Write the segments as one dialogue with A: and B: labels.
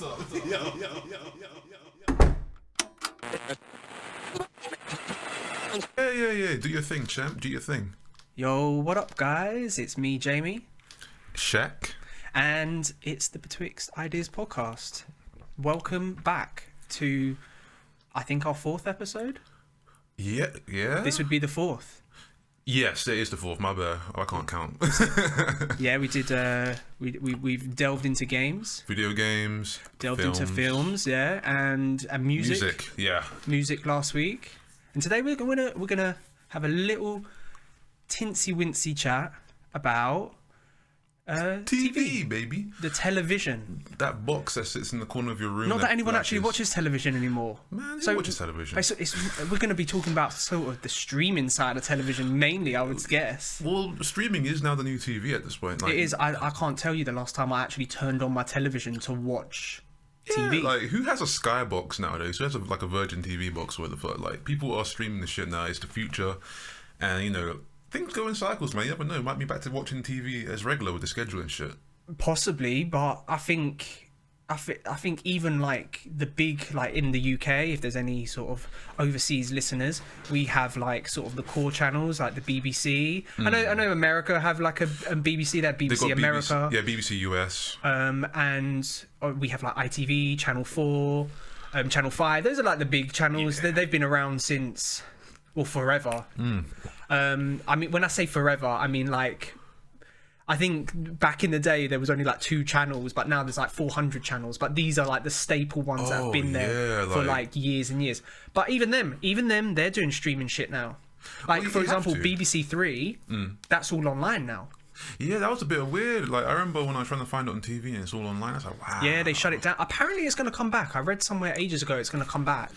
A: Yeah. Do your thing, champ. Do your thing.
B: Yo, what up, guys? It's me, Jamie.
A: Shaq.
B: And it's the Betwixt Ideas podcast. Welcome back to, I think, our 4th episode.
A: Yeah.
B: This would be the 4th.
A: Yes, it is the 4th. My bad. I can't count.
B: Yeah, we did. We've delved into games,
A: Video games.
B: delved
A: films.
B: into films, yeah, and music.
A: Yeah.
B: Music last week, and today we're gonna have a little tinsy wincy chat about
A: TV, baby.
B: the television.
A: That box that sits in the corner of your room.
B: Not that anyone actually watches television anymore.
A: Man, who watches television?
B: We're going to be talking about sort of the streaming side of television mainly, I would guess.
A: Well, streaming is now the new TV at this point. Like,
B: It is. I can't tell you the last time I actually turned on my television to watch TV.
A: Yeah, like, who has a Sky box nowadays? Who has a Virgin TV box or whatever? Like, people are streaming this shit now. It's the future. And, you know, things go in cycles, man. You never know. Might be back to watching TV as regular with the schedule and shit.
B: Possibly, but I think even like the big, like in the UK, if there's any sort of overseas listeners, we have like sort of the core channels like the BBC. I know America have like a BBC. They have BBC America.
A: BBC US.
B: And we have like ITV, Channel 4, Channel 5. Those are like the big channels.
A: Yeah.
B: They've been around since, well, forever. I mean, when I say forever, I mean like, I think back in the day there was only like 2 channels, but now there's like 400 channels. But these are like the staple ones that have been there for like years and years. But even them, they're doing streaming shit now. Like, for example, BBC 3, that's all online now.
A: Yeah, that was a bit weird. Like, I remember when I was trying to find it on TV and it's all online. I was like, wow.
B: Yeah, they shut it down. Apparently, it's going to come back. I read somewhere ages ago it's going to come back.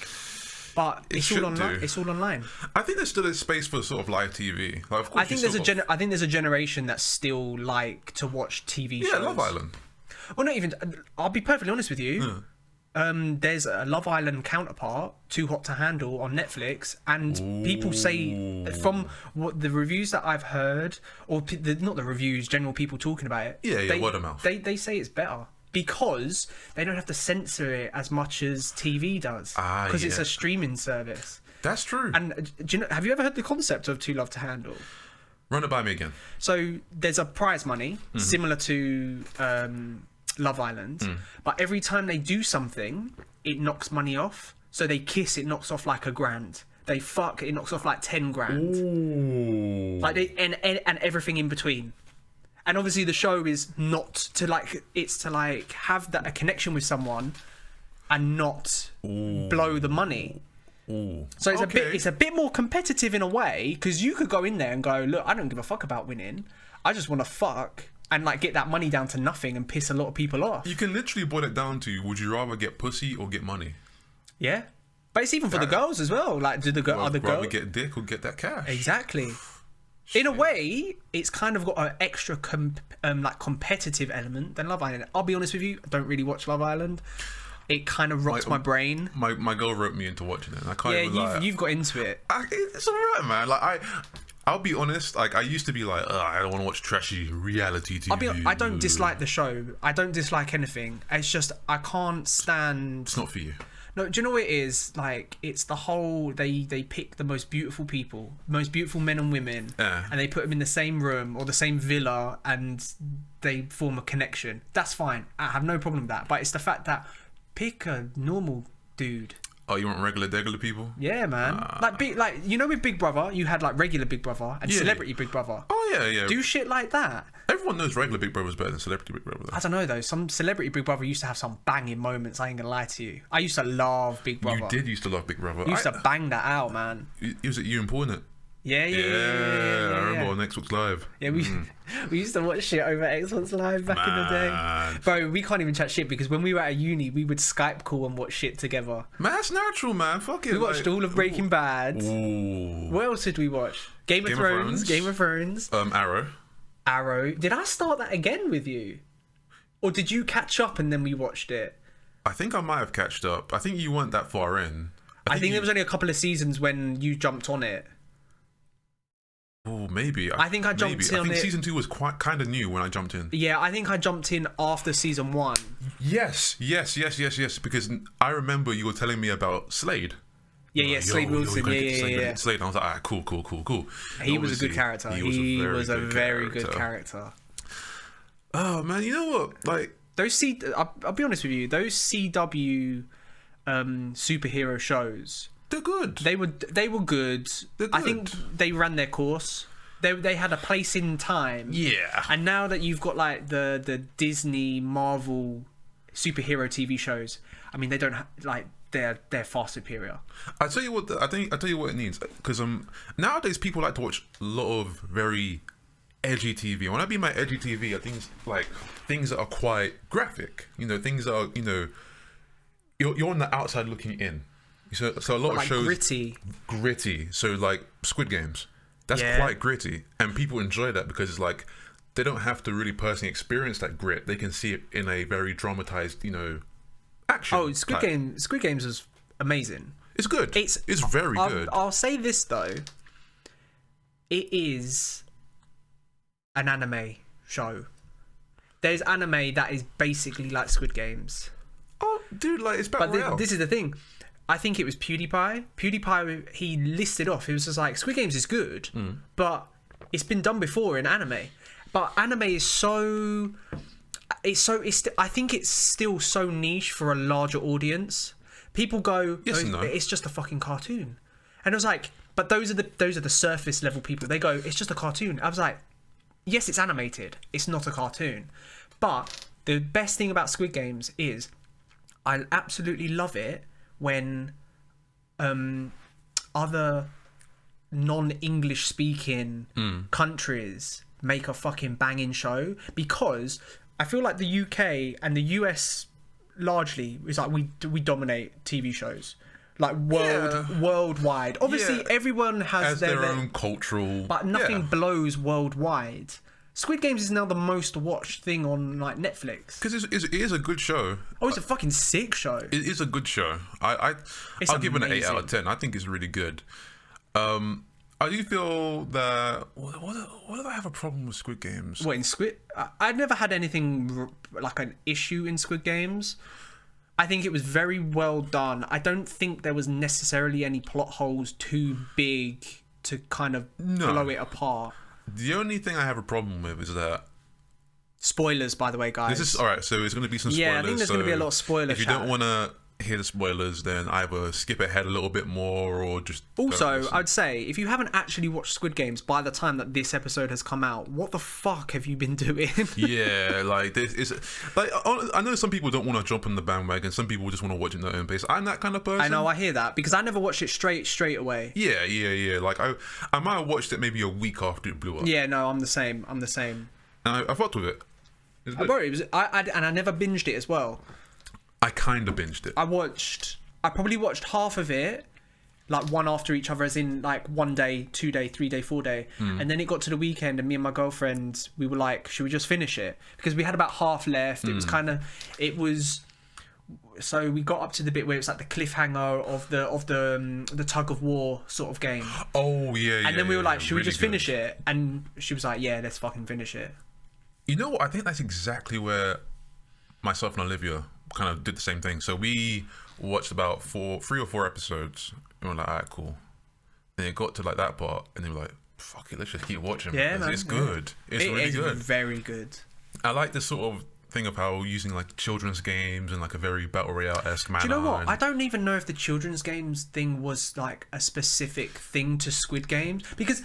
B: But it's all online. It's all online.
A: I think there's still a space for sort of live TV. Like, of course,
B: I think there's a generation that still like to watch TV shows.
A: Yeah, Love Island.
B: Well, not even. I'll be perfectly honest with you. There's a Love Island counterpart, Too Hot to Handle, on Netflix, and people say, from what the reviews that I've heard, or not the reviews, general people talking about it.
A: Yeah, word of mouth.
B: They say it's better. Because they don't have to censor it as much as TV does. Because it's a streaming service.
A: That's true.
B: And do you know, have you ever heard the concept of Too Love to Handle?
A: Run it by me again.
B: So there's a prize money, similar to Love Island. But every time they do something, it knocks money off. So they kiss, it knocks off like $1,000. They fuck, it knocks off like 10 grand.
A: Ooh.
B: Like and everything in between. And obviously the show is not to like, it's to like have a connection with someone and not blow the money.
A: Ooh.
B: So it's a bit more competitive in a way, because you could go in there and go, look, I don't give a fuck about winning. I just want to fuck and like get that money down to nothing and piss a lot of people off.
A: You can literally boil it down to, would you rather get pussy or get money?
B: Yeah. But it's even for the girls as well. Like, do the girls
A: rather get dick or get that cash?
B: Exactly. In a way, it's kind of got an extra competitive element than Love Island. I'll be honest with you, I don't really watch Love Island. It kind of rots my brain.
A: My girl roped me into watching it, and I can't even lie.
B: You've got into it.
A: It's alright, man. Like, I'll be honest. Like, I used to be like, I don't want to watch trashy reality TV.
B: I don't dislike the show. I don't dislike anything. It's just I can't stand.
A: It's not for you.
B: No, do you know what it is? Like, it's the whole, they pick the most beautiful people, most beautiful men and women, and they put them in the same room or the same villa, and they form a connection. That's fine. I have no problem with that. But it's the fact that pick a normal dude.
A: Oh, you want regular people?
B: Yeah, man. Like you know, with Big Brother, you had like regular Big Brother and celebrity Big Brother.
A: Oh yeah.
B: Do shit like that.
A: Everyone knows regular Big Brother is better than celebrity Big Brother, though.
B: I don't know though. Some celebrity Big Brother used to have some banging moments. I ain't gonna lie to you. I used to love Big Brother.
A: You did used to love Big Brother.
B: You used to bang that out, man.
A: It was at you and Paul, innit?
B: Yeah.
A: I remember on Xbox Live.
B: Yeah, we used to watch shit over Xbox Live back in the day. Bro, we can't even chat shit because when we were at uni, we would Skype call and watch shit together.
A: Man, that's natural, man. Fuck it.
B: We watched all of Breaking Bad.
A: Ooh.
B: What else did we watch? Game of Thrones. Arrow. Did I start that again with you? Or did you catch up and then we watched it?
A: I think I might have catched up. I think you weren't that far in.
B: I think there was only a couple of seasons when you jumped on it.
A: Oh, maybe.
B: I think I jumped in on it.
A: Season 2 was kind of new when I jumped in.
B: Yeah, I think I jumped in after season 1.
A: Yes. Because I remember you were telling me about Slade.
B: Yeah, Slade Wilson. Yeah.
A: Slade. And I was like, cool.
B: He was a good character. He was a very good character.
A: Oh man, you know what? Like
B: I'll be honest with you. Those CW superhero shows,
A: they're good.
B: They were good.
A: They're good.
B: I think they ran their course. They had a place in time.
A: Yeah.
B: And now that you've got like the Disney Marvel superhero TV shows, I mean, they don't they're far superior.
A: I tell you what, I tell you what it needs, because nowadays people like to watch a lot of very edgy TV. When I mean by edgy TV, I think like things that are quite graphic. You know, things that are, you know, you're on the outside looking in. So a lot of shows gritty. So like Squid Games, that's quite gritty, and people enjoy that because it's like they don't have to really personally experience that grit. They can see it in a very dramatized, you know, action.
B: Oh, Squid Games was amazing.
A: It's good. It's very good.
B: I'll say this though. It is an anime show. There's anime that is basically like Squid Games.
A: Oh, dude, like it's battle royale.
B: But this is the thing. I think it was PewDiePie. PewDiePie, he listed off. It was just like Squid Games is good, but it's been done before in anime. But anime is I think it's still so niche for a larger audience. People go,
A: yes and no.
B: It's just a fucking cartoon, and I was like, but those are the surface level people. They go, it's just a cartoon. I was like, yes, it's animated. It's not a cartoon. But the best thing about Squid Games is I absolutely love it when other non-English speaking countries make a fucking banging show, because I feel like the UK and the US largely is like we dominate TV shows. Like worldwide. Obviously, everyone has
A: their own cultural,
B: but nothing blows worldwide. Squid Games is now the most watched thing on like Netflix.
A: Because it is a good show.
B: Oh, it's a fucking sick show.
A: It is a good show. I'll give it an 8 out of 10. I think it's really good. I do feel that what do I have a problem with Squid Games?
B: What, in Squid? I've never had anything like an issue in Squid Games. I think it was very well done. I don't think there was necessarily any plot holes too big to kind of blow it apart.
A: The only thing I have a problem with is that...
B: Spoilers, by the way, guys.
A: This is alright, so there's going to be some spoilers.
B: Yeah, I think there's going to be a lot of spoilers.
A: If you don't want to hear the spoilers, then either skip ahead a little bit more or just...
B: Also, I'd say, if you haven't actually watched Squid Games by the time that this episode has come out, what the fuck have you been doing?
A: Yeah, like, this is... Like, I know some people don't want to jump on the bandwagon. Some people just want to watch it in their own pace. I'm that kind of person.
B: I know, I hear that, because I never watched it straight away.
A: Yeah. Like, I might have watched it maybe a week after it blew up.
B: Yeah, no, I'm the same. And
A: I fucked with it.
B: I never binged it as well.
A: I kind of binged it.
B: I probably watched half of it, like one after each other, as in like 1 day, 2 day, 3 day, 4 day. And then it got to the weekend and me and my girlfriend, we were like, should we just finish it? Because we had about half left. So we got up to the bit where it's like the cliffhanger of the tug of war sort of game.
A: Oh, yeah.
B: And then we were like, should we just finish it? And she was like, yeah, let's fucking finish it.
A: You know what? I think that's exactly where myself and Olivia kind of did the same thing. So we watched about 3 or 4 episodes and we're like, alright, cool. Then it got to like that part and they were like, fuck it, let's just keep watching.
B: Yeah,
A: it's good. It's really good.
B: Very good.
A: I like this sort of thing of how using like children's games and like a very battle royale-esque manner.
B: Do you know what? I don't even know if the children's games thing was like a specific thing to Squid Games, because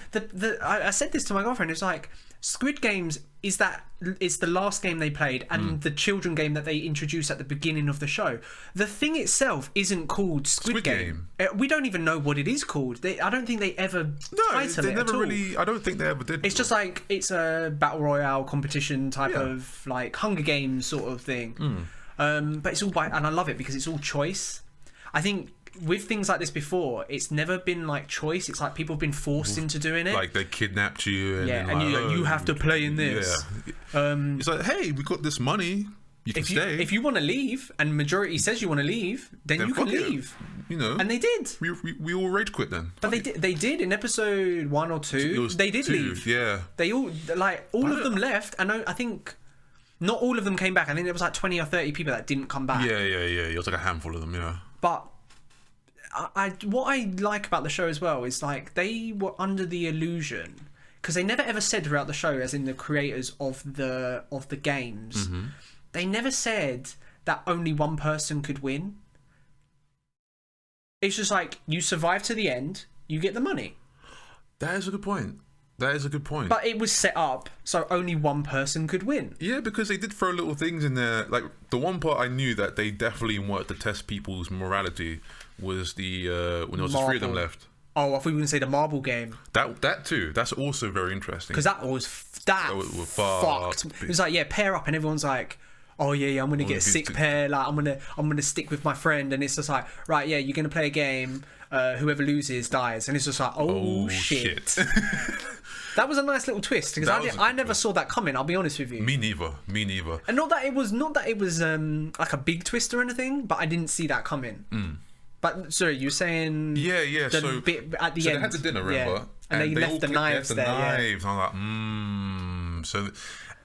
B: I said this to my girlfriend. It's like Squid Games is the last game they played, and the children game that they introduced at the beginning of the show. The thing itself isn't called Squid Game. We don't even know what it is called. I don't think they ever title it at all.
A: I don't think they ever did.
B: It's just like it's a battle royale competition type of like Hunger Games sort of thing. But it's all and I love it because it's all choice. I think with things like this before, it's never been like choice. It's like people have been forced into doing it.
A: Like they kidnapped you, and
B: and you have to play in this.
A: Yeah. It's like, hey, we got this money. You can stay.
B: If you want to leave, and majority says you want to leave, then you can leave.
A: You know,
B: and they did.
A: We all rage quit then.
B: But they did in episode 1 or 2. They did leave.
A: Yeah.
B: They all of them left, and I think Not all of them came back. I think there was like 20 or 30 people that didn't come back.
A: Yeah. It was like a handful of them. Yeah.
B: But what I like about the show as well is like they were under the illusion, because they never ever said throughout the show, as in the creators of the games, they never said that only one person could win. It's just like, you survive to the end, you get the money.
A: That is a good point.
B: But it was set up so only one person could win.
A: Yeah, because they did throw little things in there. Like, the one part I knew that they definitely wanted to test people's morality was the when there was just 3 of them left.
B: Oh, I thought you were going to say the marble game.
A: That too. That's also very interesting.
B: Because that was fucked. It was like, yeah, pair up, and everyone's like, oh yeah, I'm gonna get a sick pair. Like, I'm gonna stick with my friend, and it's just like, right, yeah, you're gonna play a game. Whoever loses dies, and it's just like, oh shit. That was a nice little twist, because I never saw that coming. I'll be honest with you.
A: Me neither. And
B: not that it was like a big twist or anything, but I didn't see that coming. But sorry, you were saying
A: so
B: bit at the
A: so
B: end.
A: They had the dinner, remember?
B: Yeah. And they left the knives there.
A: Knives. Yeah. I'm like, So,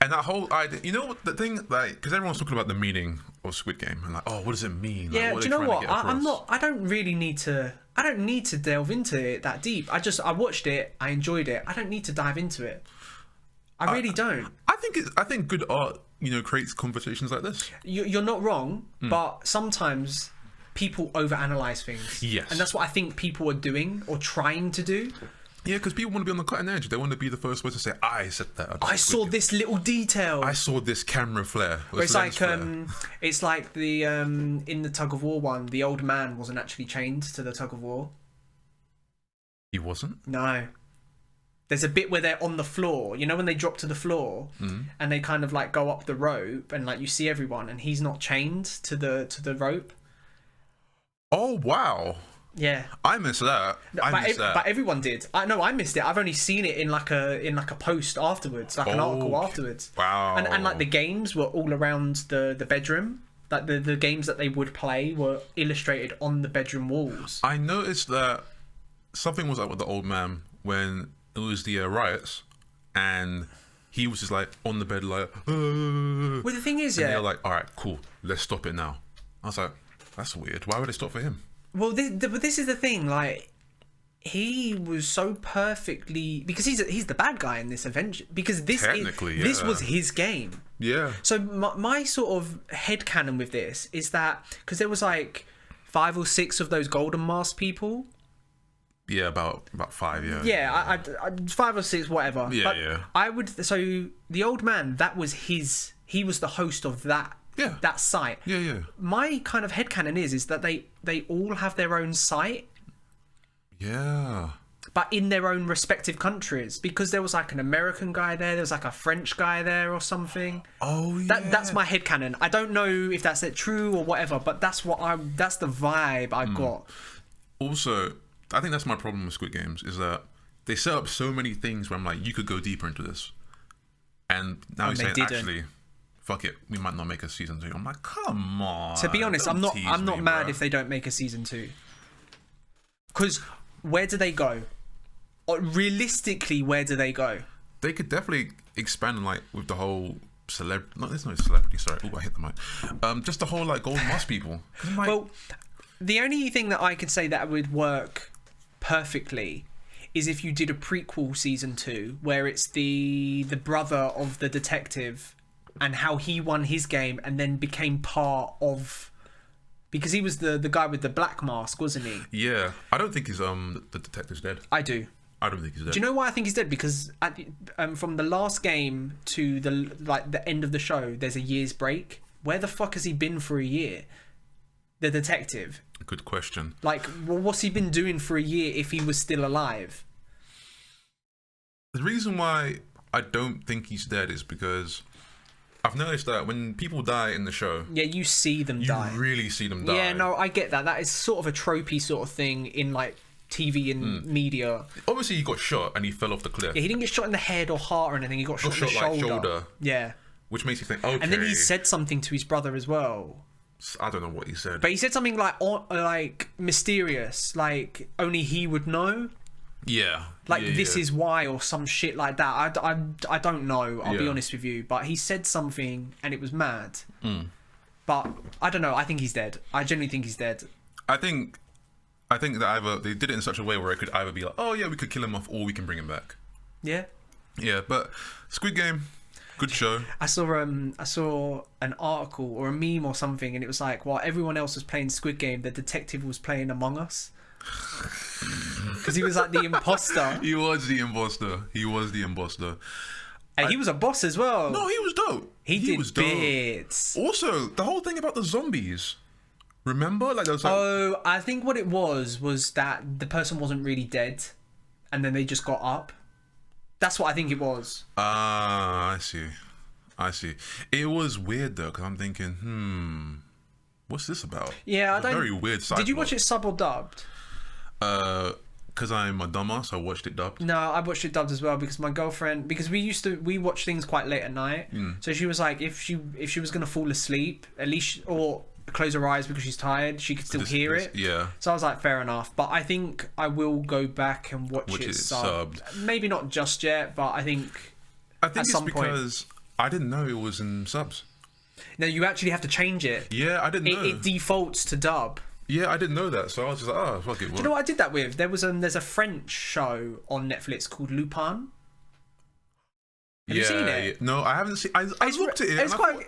A: and that whole idea, you know what the thing, like, because everyone's talking about the meaning of Squid Game, and like, oh, what does it mean?
B: Yeah,
A: like,
B: do you know what? I don't really need to. I don't need to delve into it that deep. I watched it. I enjoyed it. I don't need to dive into it. I really don't.
A: I think good art, creates conversations like this.
B: You're not wrong, but sometimes people overanalyze things.
A: Yes.
B: And that's what I think people are doing or trying to do.
A: Yeah, because people want to be on the cutting edge. They want to be the first person to say, I said that.
B: I saw this little detail.
A: I saw this camera flare.
B: It's like the in the tug of war one, the old man wasn't actually chained to the tug of war.
A: He wasn't?
B: No. There's a bit where they're on the floor, when they drop to the floor, and they kind of like go up the rope, and like you see everyone, and he's not chained to the rope.
A: Oh wow.
B: Yeah,
A: I missed that.
B: But everyone did. I missed it. I've only seen it in like a post afterwards, like an article afterwards.
A: Wow.
B: And like the games were all around the bedroom. Like the games that they would play were illustrated on the bedroom walls.
A: I noticed that something was up with the old man when it was the riots, and he was just like on the bed like.
B: Well, the thing is,
A: and they're like, all right, cool, let's stop it now. I was like, that's weird. Why would they stop for him?
B: Well, this is the thing. Like, he was so perfectly, because he's the bad guy in this adventure. Because this was his game.
A: Yeah.
B: So my sort of headcanon with this is that because there was like 5 or 6 of those golden mask people.
A: Yeah, about 5. Yeah.
B: Yeah, I 5 or 6, whatever.
A: Yeah,
B: but
A: yeah.
B: So the old man, that was his. He was the host of that.
A: Yeah.
B: That site.
A: Yeah, yeah.
B: My kind of headcanon is that they all have their own site.
A: Yeah.
B: But in their own respective countries. Because there was like an American guy there was like a French guy there or something.
A: Oh yeah.
B: That's my headcanon. I don't know if that's true or whatever, but that's the vibe I got.
A: Also, I think that's my problem with Squid Games, is that they set up so many things where I'm like, you could go deeper into this. And now he's saying, actually, fuck it, we might not make a season 2. I'm like, come on.
B: To be honest, I'm not mad if they don't make a season 2. Because where do they go? Or realistically, where do they go?
A: They could definitely expand like with the whole celebrity. No, there's no celebrity. Sorry, I hit the mic. Just the whole like golden mask people. Like,
B: well, the only thing that I could say that would work perfectly is if you did a prequel season 2 where it's the brother of the detective and how he won his game and then became part of, because he was the guy with the black mask, wasn't he?
A: Yeah, I don't think he's the detective's dead.
B: I do.
A: I don't think he's dead.
B: Do you know why I think he's dead? Because at from the last game to the end of the show, there's a year's break. Where the fuck has he been for a year? The detective.
A: Good question.
B: Like, well, what's he been doing for a year if he was still alive?
A: The reason why I don't think he's dead is because I've noticed that when people die in the show,
B: yeah, you see them die.
A: You really see them die.
B: Yeah, no, I get that. That is sort of a tropey sort of thing in like TV and media.
A: Obviously, he got shot and he fell off the cliff.
B: Yeah, he didn't get shot in the head or heart or anything. He got shot in the shoulder. Yeah.
A: Which makes you think, okay.
B: And then he said something to his brother as well.
A: I don't know what he said.
B: But he said something like mysterious, like only he would know.
A: Yeah.
B: Like,
A: Yeah,
B: this
A: yeah.
B: is why, or some shit like that. I don't know, I'll be
A: Yeah.
B: honest with you. But he said something and it was mad.
A: Mm.
B: But I don't know. I think he's dead. I genuinely think he's dead.
A: I think that either they did it in such a way where it could either be like, oh yeah, we could kill him off, or we can bring him back.
B: Yeah.
A: Yeah, but Squid Game, good show.
B: I saw an article or a meme or something, and it was like, while everyone else was playing Squid Game, the detective was playing Among Us. Because he was like the imposter.
A: He was the imposter.
B: And he was a boss as well.
A: No, he was dope.
B: he did
A: was dope.
B: bits.
A: Also, the whole thing about the zombies. Remember? Like, there was like,
B: Oh, I think what it was that the person wasn't really dead, and then they just got up. That's what I think it was.
A: I see. It was weird though, because I'm thinking, what's this about?
B: Yeah,
A: It's a very weird side
B: Did you
A: plot.
B: watch it sub or dubbed?
A: Because I'm a dumbass, I watched it dubbed.
B: No, I watched it dubbed as well because my girlfriend, because we watch things quite late at night. So she was like, if she was gonna fall asleep, at least or close her eyes because she's tired, she could still hear it.
A: Yeah.
B: So I was like, fair enough. But I think I will go back and watch it subbed. Maybe not just yet, but I think at
A: it's
B: some
A: because I didn't know it was in subs.
B: No, you actually have to change it.
A: Yeah, I didn't know.
B: It defaults to dub.
A: Yeah, I didn't know that, so I was just like, oh, fuck it.
B: Do you know what I did that with? There's a French show on Netflix called Lupin. Have you seen it?
A: Yeah. No, I haven't seen. I looked at it.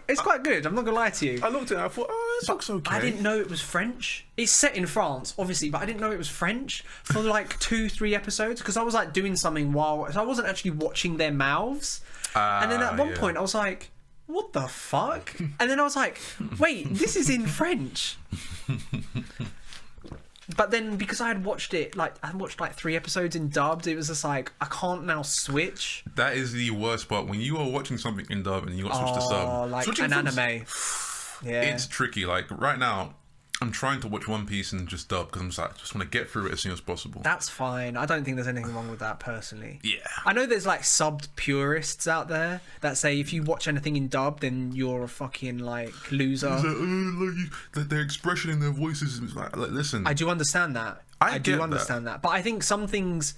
B: It's quite good. I'm not gonna lie to you.
A: I looked at it. I thought, oh, this looks okay.
B: I didn't know it was French. It's set in France, obviously, but I didn't know it was French for like 2-3 episodes because I was like doing something so I wasn't actually watching their mouths. And then at one point I was like, what the fuck? And then I was like, wait, this is in French. But then because I had watched it, I had watched 3 episodes in dubbed, it was just like, I can't now switch.
A: That is the worst part. When you are watching something in dub and you got to switch to sub.
B: Like
A: Switching
B: an
A: from-
B: anime. Yeah.
A: It's tricky. Like right now, I'm trying to watch One Piece and just dub because I'm just like, just want to get through it as soon as possible.
B: That's fine. I don't think there's anything wrong with that personally.
A: Yeah.
B: I know there's subbed purists out there that say if you watch anything in dub, then you're a fucking loser.
A: Their expression in their voices is like listen.
B: I do understand that. I do understand that. But I think some things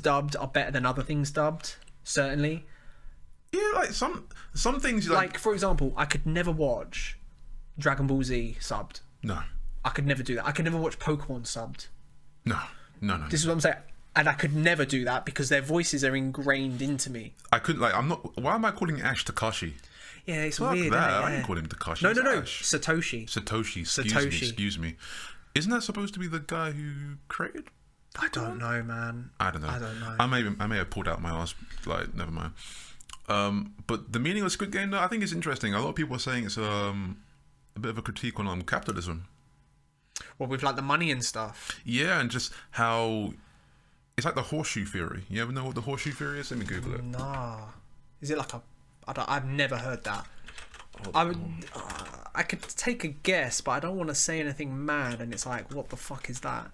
B: dubbed are better than other things dubbed. Certainly.
A: Yeah, like some things
B: like for example, I could never watch Dragon Ball Z subbed.
A: No.
B: I could never do that. I could never watch Pokemon subbed.
A: No.
B: This is what I'm saying. And I could never do that because their voices are ingrained into me.
A: I couldn't I'm not. Why am I calling Ash Takashi?
B: Yeah, it's
A: Fuck
B: weird.
A: that.
B: Isn't it?
A: I didn't call him Takashi.
B: No.
A: Ash.
B: Satoshi.
A: Excuse me. Isn't that supposed to be the guy who created?
B: I don't know, man.
A: I don't know. I may have pulled out my ass. Never mind. But the meaning of Squid Game, though, I think is interesting. A lot of people are saying it's a bit of a critique on capitalism.
B: Well, with the money and stuff.
A: Yeah, and just how it's like the horseshoe theory. You ever know what the horseshoe theory is? Let me Google it.
B: Nah. Is it I've never heard that. I could take a guess, but I don't want to say anything mad. And it's like, what the fuck is that?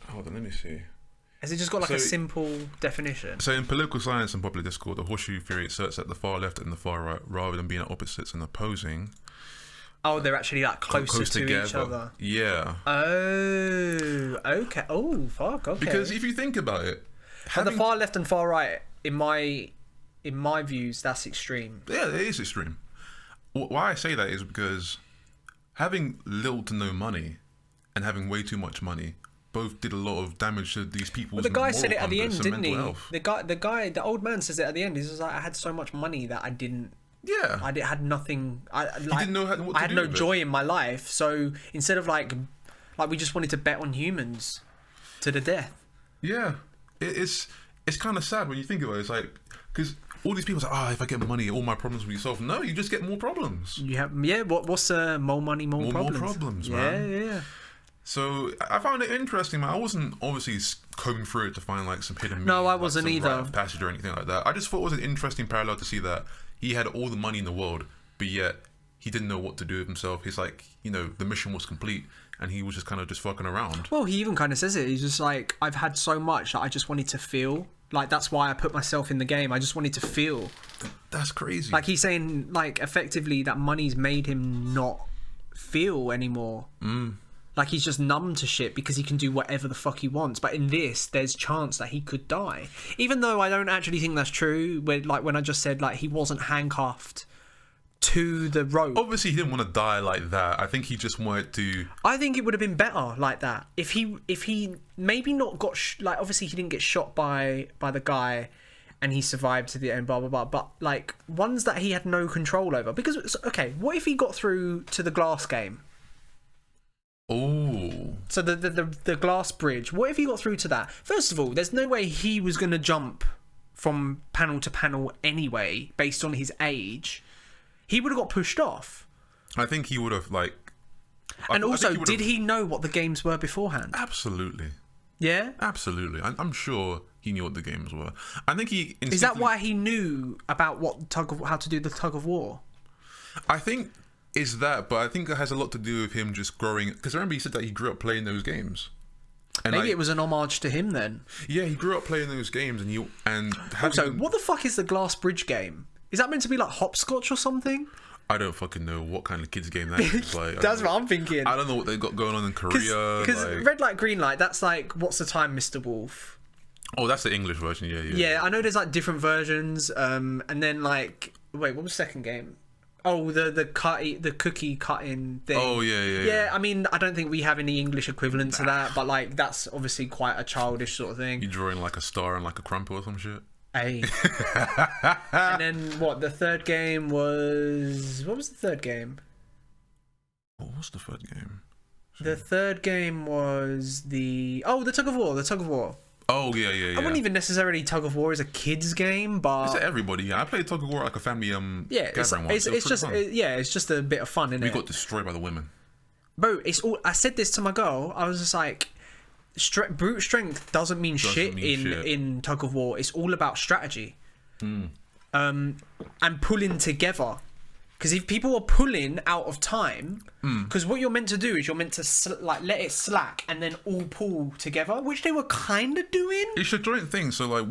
A: Hold on, let me see.
B: Has it just got a simple definition?
A: So in political science and popular discourse, the horseshoe theory asserts that the far left and the far right, rather than being at opposites and opposing,
B: they're actually closer to
A: together.
B: each other.
A: Yeah.
B: Oh, okay. Oh, fuck. Okay.
A: Because if you think about it,
B: but the far left and far right, in my views, that's extreme.
A: Yeah, it is extreme. Why I say that is because having little to no money and having way too much money both did a lot of damage to these people's.
B: Well, the guy said it at the end, didn't he?
A: Health.
B: The old man says it at the end. He says, I had so much money that I didn't.
A: Yeah.
B: I had nothing. I
A: didn't know what to do.
B: I had no joy in my life. So instead of we just wanted to bet on humans to the death.
A: Yeah, it's kind of sad when you think about it. It's like because all these people say, if I get money, all my problems will be solved. No, you just get more problems.
B: You have What's more money, more problems?
A: More problems, man.
B: Yeah.
A: So I found it interesting, man. I wasn't obviously combing through it to find some hidden meaning.
B: No, I wasn't
A: some
B: either.
A: rite of passage or anything like that. I just thought it was an interesting parallel to see that he had all the money in the world, but yet he didn't know what to do with himself. He's like, the mission was complete, and he was just kind of just fucking around.
B: Well, he even kind of says it. He's just like, I've had so much that I just wanted to feel. That's why I put myself in the game. I just wanted to feel.
A: That's crazy.
B: He's saying, effectively that money's made him not feel anymore. Like he's just numb to shit because he can do whatever the fuck he wants. But in this, there's chance that he could die. Even though I don't actually think that's true. When I just said like he wasn't handcuffed to the rope.
A: Obviously, he didn't want to die like that. I think he just wanted to.
B: I think it would have been better like that if he maybe not got like obviously he didn't get shot by the guy, and he survived to the end. Blah blah blah. But like ones that he had no control over. Because okay, what if he got through to the glass game?
A: Oh.
B: So the glass bridge. What if he got through to that? First of all, there's no way he was going to jump from panel to panel anyway, based on his age. He would have got pushed off.
A: I think he would have like.
B: And also, did he know what the games were beforehand?
A: Absolutely.
B: Yeah.
A: Absolutely. I'm sure he knew what the games were. I think he.
B: Is that why he knew about how to do the tug of war?
A: I think. Is that, but I think it has a lot to do with him just growing. Because I remember he said that he grew up playing those games. And
B: maybe it was an homage to him then.
A: Yeah, he grew up playing those games, and
B: also, what the fuck is the glass bridge game? Is that meant to be like hopscotch or something?
A: I don't fucking know what kind of kids game that is. Like,
B: that's what I'm thinking.
A: I don't know what they've got going on in Korea.
B: Because
A: like...
B: red light, green light. That's like, what's the time, Mr. Wolf?
A: Oh, that's the English version. Yeah.
B: I know there's like different versions. And then like, wait, what was the second game? Oh, the cookie cutting thing.
A: Oh yeah.
B: Yeah, I mean, I don't think we have any English equivalent to that, but like that's obviously quite a childish sort of thing.
A: You drawing like a star and like a crumple or some shit.
B: Hey. And then what? The third game was. What was the third game?
A: What was the third game?
B: The third game was the tug of war. The tug of war.
A: Oh yeah.
B: I wouldn't even necessarily tug of war as a kids game, but
A: it's everybody. Yeah, I played tug of war like a family gathering once.
B: It's just a bit of fun, isn't it?
A: We got destroyed by the women.
B: Bro, it's all. I said this to my girl. I was just like, brute strength doesn't mean shit in tug of war. It's all about strategy, and pulling together. Because if people are pulling out of time, because what you're meant to do is you're meant to let it slack and then all pull together, which they were kind of doing.
A: It's a joint thing. So like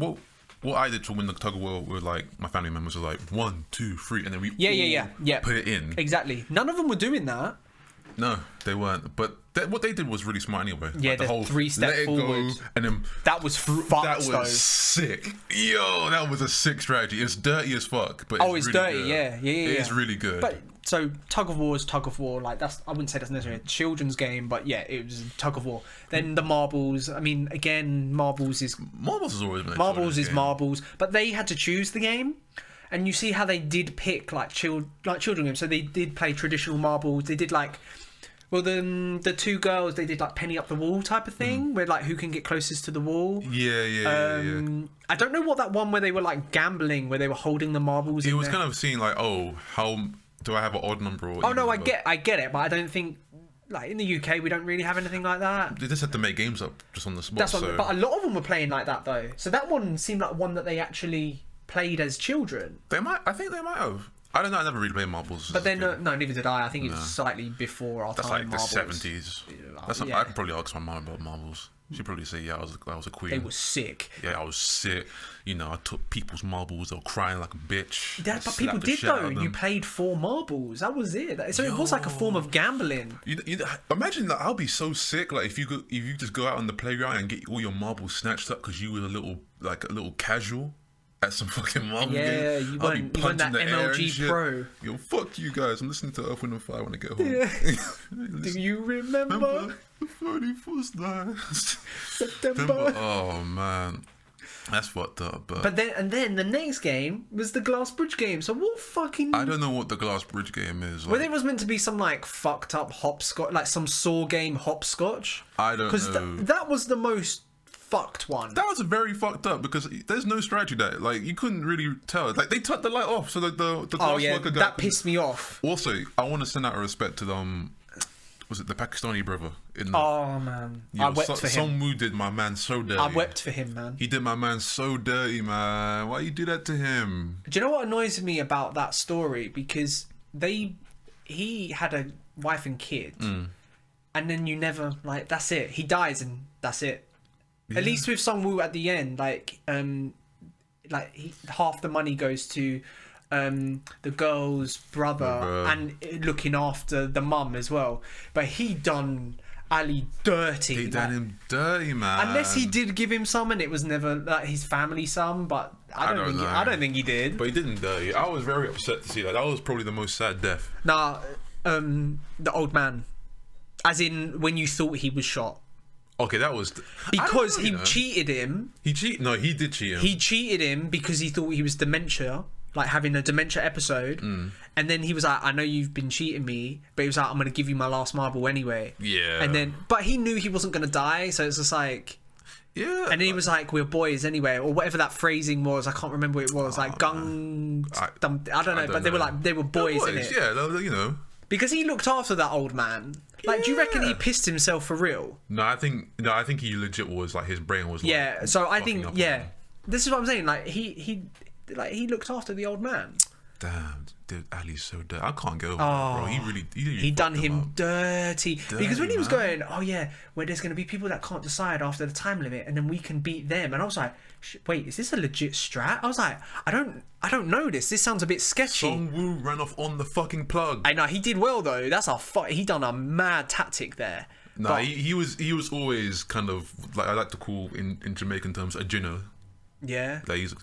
A: what I did to win the tug of war with like my family members were like 1, 2, 3, and then we put it in.
B: Exactly. None of them were doing that.
A: No, they weren't. But what they did was really smart anyway.
B: Yeah,
A: like
B: the whole 3-step forward.
A: And then
B: that was fucked.
A: That was sick. Yo, that was a sick strategy. It's dirty as fuck, but it's really
B: dirty.
A: Good.
B: Yeah.
A: It's really good.
B: But so tug of war is tug of war. Like I wouldn't say that's necessarily a children's game, but yeah, it was tug of war. Then the marbles. I mean, again, marbles is
A: always been
B: marbles. But they had to choose the game. And you see how they did pick like children games. So they did play traditional marbles. They did like. Well, then the two girls, they did like penny up the wall type of thing, where like who can get closest to the wall.
A: Yeah.
B: I don't know what that one where they were like gambling, where they were holding the marbles.
A: It was kind of seeing like, oh, how do I have an odd number? Or
B: no, I get it, but I don't think like in the UK we don't really have anything like that.
A: They just had to make games up just on the spot.
B: But a lot of them were playing like that though. So that one seemed like one that they actually played as children.
A: I think they might have. I don't know. I never really played marbles.
B: But then, no, neither did I. I think it was slightly before our time.
A: That's like
B: marbles.
A: the 70s. I could probably ask my mum about marbles. She'd probably say, yeah, I was a queen.
B: They were sick.
A: Yeah, I was sick. You know, I took people's marbles. They were crying like a bitch.
B: Yeah, but people did though. You played 4 marbles. That was it. So it was like a form of gambling.
A: Imagine that. I'll be so sick. Like if you just go out on the playground and get all your marbles snatched up because you were a little casual. At some fucking marble game.
B: Yeah, you weren't that MLG Pro.
A: Yo, fuck you guys. I'm listening to Earth, Wind & Fire when I get home.
B: Yeah. Do you remember?
A: The 31st night.
B: September.
A: Oh, man. That's fucked up.
B: But then the next game was the Glass Bridge game. So what fucking...
A: I don't know what the Glass Bridge game is.
B: Whether it was meant to be some like fucked up hopscotch, like some Saw game hopscotch.
A: I don't know.
B: Because that was the most... fucked one.
A: That was very fucked up because there's no strategy there. Like you couldn't really tell. Like they turned the light off so that the glass worker guy.
B: That pissed me off.
A: Also, I want to send out a respect to was it the Pakistani brother?
B: Oh man, I wept for him.
A: Songwoo did my man so dirty.
B: I wept for him, man.
A: He did my man so dirty, man. Why you do that to him?
B: Do you know what annoys me about that story? Because he had a wife and kid, and then you never that's it. He dies and that's it. Yeah. At least with Songwoo at the end, half the money goes to the girl's brother and looking after the mum as well. But he done Ali dirty.
A: He done him dirty, man.
B: Unless he did give him some, and it was never like his family some. But I don't think he did.
A: But he didn't dirty. I was very upset to see that. That was probably the most sad death.
B: Nah, the old man, as in when you thought he was shot.
A: Okay, that was
B: because he cheated him.
A: He did cheat him.
B: He cheated him because he thought he was dementia, like having a dementia episode. And then he was like, I know you've been cheating me, but he was like, I'm gonna give you my last marble anyway.
A: Yeah.
B: And then, but he knew he wasn't gonna die, so it's just like,
A: yeah.
B: And then he was like, we're boys anyway, or whatever that phrasing was. I can't remember what it was. Like gung. I don't know, but they were boys, innit?
A: Yeah, you know.
B: Because he looked after that old man. Like, do you reckon he pissed himself for real?
A: No, I think he legit was like his brain was. Like,
B: yeah. So I think this is what I'm saying. Like he looked after the old man.
A: Damn, dude, Ali's so dirty. I can't get over that, bro. He
B: done him dirty. Because when he was going, oh yeah, where there's going to be people that can't decide after the time limit, and then we can beat them. And I was like, wait, is this a legit strat? I was like, I don't know this. This sounds a bit sketchy.
A: Song Woo ran off on the fucking plug.
B: I know he did well though. That's he done a mad tactic there.
A: Nah, he was always kind of like I like to call in Jamaican terms a ginner.
B: Yeah.
A: That he's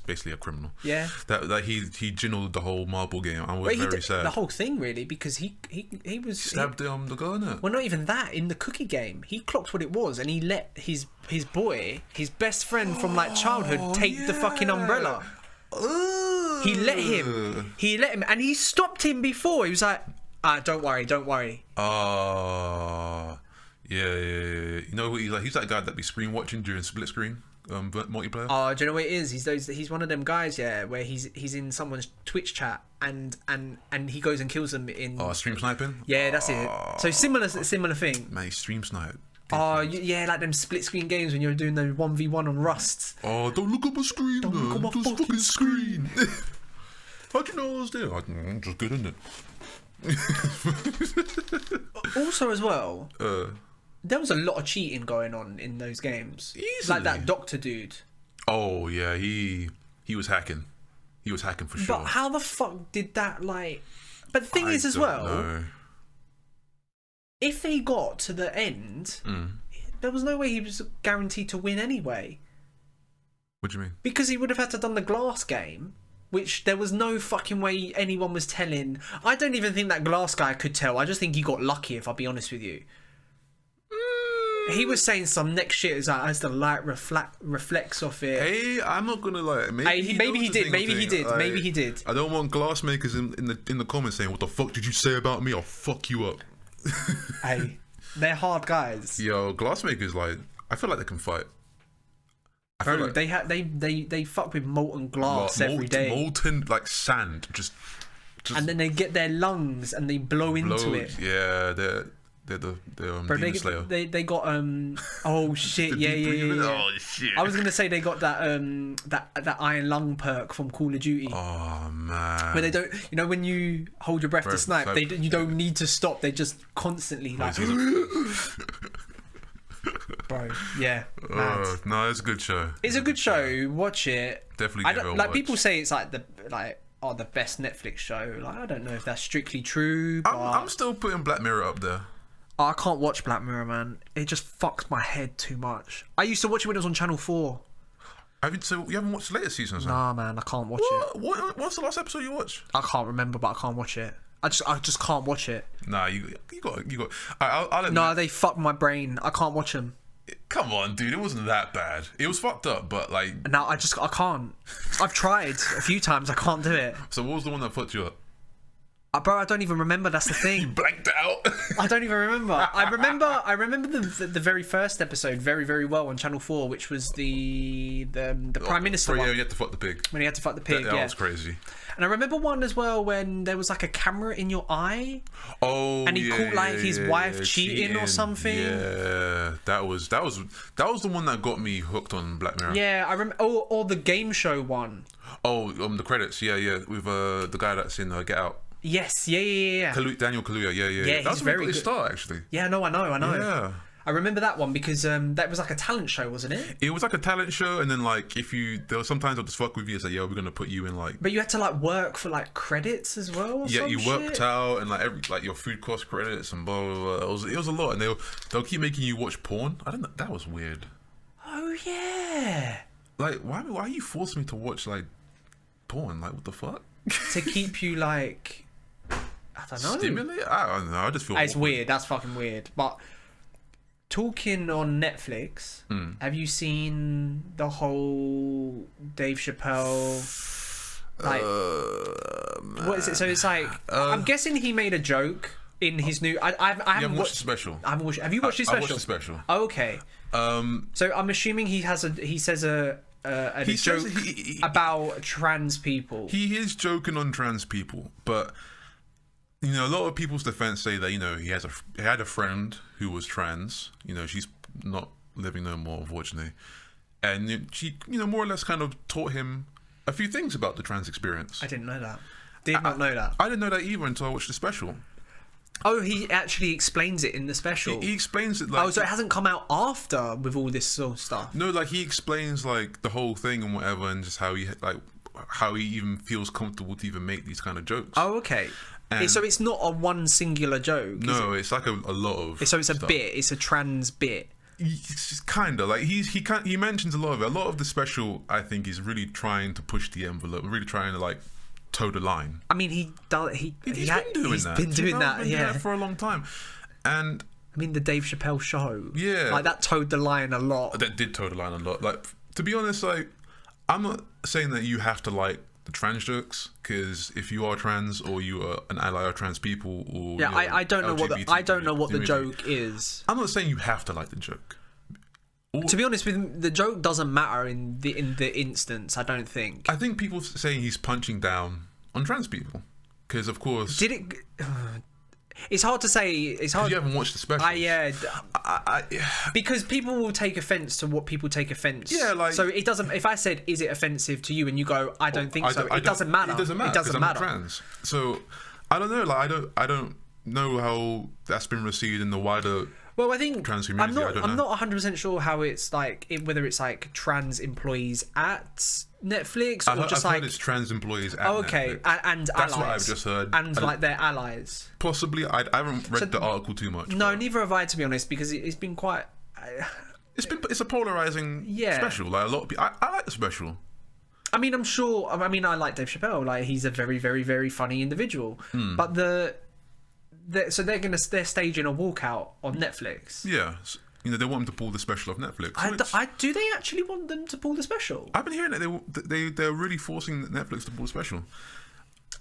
A: basically a criminal.
B: Yeah.
A: That he ginned the whole marble game. I was very sad.
B: The whole thing really, because he was
A: stabbed the guy, innit?
B: Well, not even that. In the cookie game, he clocked what it was, and he let his boy, his best friend from like childhood, take the fucking umbrella. He let him, and he stopped him before. He was like, don't worry.
A: Yeah. You know who he's like? He's that guy that be screen watching during split screen. Multiplayer.
B: Oh, do you know what it is? He's one of them guys, yeah, where he's in someone's Twitch chat and he goes and kills them in.
A: Oh, stream sniping.
B: Yeah, that's it. So similar thing.
A: Man, he stream snipe.
B: Oh yeah, like them split screen games when you're doing the 1v1 on Rust.
A: Oh, don't look at my screen. Don't look at my fucking screen. How'd you know I was there? I'm just good, isn't it?
B: Also, as well. There was a lot of cheating going on in those games.
A: Easily.
B: Like that doctor dude.
A: Oh yeah, he was hacking. He was hacking for sure.
B: But how the fuck did that like? But the thing is, as well,
A: know.
B: If they got to the end, there was no way he was guaranteed to win anyway.
A: What do you mean?
B: Because he would have had to done the glass game, which there was no fucking way anyone was telling. I don't even think that glass guy could tell. I just think he got lucky, if I'll be honest with you. He was saying some next shit is like as the light reflects off it.
A: Hey, I'm not gonna lie. Maybe he
B: did.
A: I don't want glass makers in the comments saying, "What the fuck did you say about me? I'll fuck you up."
B: Hey, they're hard guys.
A: Yo, glass makers, like, I feel like they can fight.
B: Bro, like they fuck with molten glass every day.
A: Molten like sand, just
B: and then they get their lungs and they blow into it.
A: Yeah, they're Demon Slayer.
B: They got oh shit, yeah.
A: Oh shit.
B: I was gonna say they got that that iron lung perk from Call of Duty.
A: Oh man.
B: Where they don't, you know, when you hold your breath to snipe, you don't need to stop. They just constantly like. Bro, yeah.
A: No, it's a good show.
B: It's a good show. Watch it.
A: Definitely. Give it a watch.
B: People say it's like the best Netflix show. Like, I don't know if that's strictly true. But
A: I'm still putting Black Mirror up there.
B: I can't watch Black Mirror, man. It just fucks my head too much. I used to watch it when it was on Channel 4.
A: So you haven't watched the latest seasons?
B: Nah, man, I can't watch it.
A: What's the last episode you watched?
B: I can't remember, but I can't watch it. I just can't watch it.
A: Nah, you got. I'll
B: no, they fuck my brain. I can't watch them.
A: Come on, dude. It wasn't that bad. It was fucked up, but like.
B: No, I can't. I've tried a few times. I can't do it.
A: So what was the one that fucked you up?
B: Bro, I don't even remember. That's the thing.
A: You blanked out.
B: I don't even remember. I remember the very first episode very, very well on Channel 4, which was the Prime Minister one.
A: Yeah, you had to fuck the pig.
B: When he had to fuck the pig,
A: that was crazy.
B: And I remember one as well when there was like a camera in your eye.
A: Oh,
B: and he caught like his wife cheating or something.
A: Yeah, that was the one that got me hooked on Black Mirror.
B: Yeah, I remember. Or the game show one.
A: Oh, the credits. Yeah, with the guy that's in Get Out.
B: Yes, yeah.
A: Daniel Kaluuya, yeah.
B: Yeah,
A: That's
B: very
A: good
B: good
A: start, actually.
B: Yeah, no, I know.
A: Yeah.
B: I remember that one because that was like a talent show, wasn't it?
A: It was like a talent show, and then like there was sometimes they'll just fuck with you and say, "Yeah, we're gonna put you in like."
B: But you had to like work for like credits as well. Or
A: Yeah, you worked
B: shit?
A: out and like your food cost credits and blah blah blah. It was a lot, and they'll keep making you watch porn. I don't know. That was weird.
B: Oh yeah.
A: Like why are you forcing me to watch like porn? Like what the fuck?
B: To keep you like, I don't know.
A: Stimulate? I don't know. I just feel
B: It's
A: awkward.
B: weird. That's fucking weird. But talking on Netflix, have you seen the whole Dave Chappelle? Like, what is it? So it's like, I'm guessing he made a joke in his new. I haven't
A: watched the special.
B: I haven't watched. Have you watched his special?
A: I watched the special.
B: Oh, okay. So I'm assuming he says a joke about trans people.
A: He is joking on trans people, but you know, a lot of people's defense say that, you know, he had a friend who was trans. You know, she's not living no more, unfortunately, and she, you know, more or less kind of taught him a few things about the trans experience.
B: I didn't know that. Did not know that.
A: I didn't know that either until I watched the special.
B: Oh, he actually explains it in the special.
A: He explains it like...
B: Oh, so it hasn't come out after with all this sort of stuff?
A: No, like he explains like the whole thing and whatever, and just how he even feels comfortable to even make these kind of jokes.
B: Oh, okay. So it's not a one singular joke.
A: No, it's like a lot of.
B: So it's a
A: stuff.
B: bit. It's a trans bit.
A: It's kind of like he mentions a lot of it. A lot of the special, I think, is really trying to push the envelope, really trying to like toe the line.
B: I mean, he's been doing that. Yeah,
A: for a long time, and
B: I mean the Dave Chappelle show.
A: Yeah,
B: like that toed the line a lot.
A: That did toe the line a lot. Like, to be honest, like I'm not saying that you have to like the trans jokes, because if you are trans or you are an ally of trans people, or
B: I don't know what the joke is.
A: I'm not saying you have to like the joke.
B: To be honest, with the joke doesn't matter in the instance. I don't think.
A: I think people saying he's punching down on trans people, because of course.
B: Did it? It's hard to say. It's hard.
A: You haven't watched the special.
B: Because people will take offence to what people take offence.
A: Yeah, like.
B: So it doesn't. If I said, "Is it offensive to you?" and you go, "I don't think so," it doesn't matter.
A: It doesn't matter. It doesn't matter. I'm trans. So I don't know. Like I don't know how that's been received in the wider.
B: Well, I think
A: trans community.
B: I'm not 100% sure how it's like, whether it's like trans employees at Netflix or just
A: I've
B: like
A: heard it's trans employees at
B: okay,
A: Netflix.
B: and
A: that's
B: allies.
A: what I've just heard,
B: and like their allies.
A: Possibly, I haven't read the article too much.
B: No, neither have I, to be honest, because it's been quite.
A: It's a polarizing special. Like a lot of people, I like the special.
B: I mean, I'm sure. I mean, I like Dave Chappelle. Like, he's a very, very, very funny individual. But they're staging a walkout on Netflix.
A: Yeah, you know, they want him to pull the special off Netflix.
B: Do they actually want them to pull the special?
A: I've been hearing that they're really forcing Netflix to pull the special.